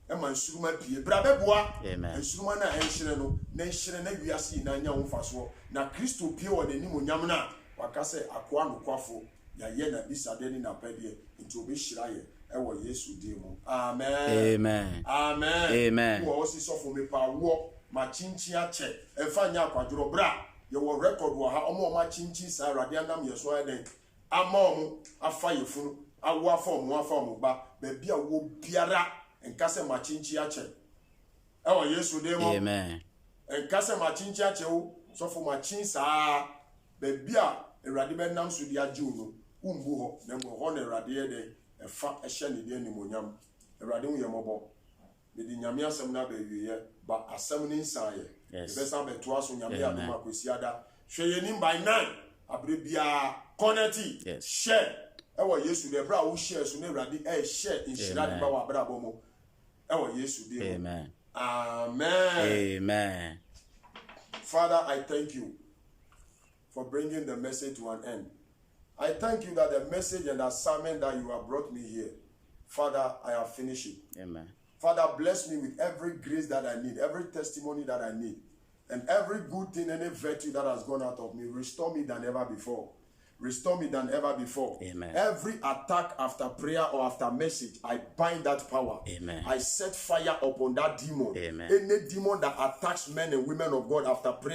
e ma nsuruma pie bra beboa nsuruma na enhire no na enhire na wiase na nya wonfaso na Kristo pie wo de ni monyam na wakase akoa no kwafo ya ye na bisade ni na pede nti obi hira ye ewo Yesu di mu amen wo si sofo me pa wo ma chinchi ache emfa nya akwadro bra ye wo record wo ha omo ma chinchi sa Ewurade anam ye so eden ama omo afa ye funu awo afa omo ba ba bia wo biara enkase ma chinchi ache ewo Yesu di mu enkase ma chinchi ache wo sofo ma chin sa ba bia Ewurade be nam so di age no umbu ho na mo ho na Ewurade ye de efa ehye ne de nimonyam Ewurade hu ye mobo me di nyame asem na ba wiye ba asem ni nsaye be sa be to aso nyame adom akosiada hwe ye nim by 9 abre bia connecti share ewo Yesu de bra wo share so na Ewurade share inshira de ba wa bra bo mo ewo Yesu de amen Father, I thank you for bringing the message to an end. I thank you that the message and assignment that you have brought me here, Father, I have finished it. Father, bless me with every grace that I need, every testimony that I need, and every good thing, any virtue that has gone out of me. Restore me than ever before. Restore me than ever before. Every attack after prayer or after message, I bind that power. I set fire upon that demon. Any demon that attacks men and women of God after prayer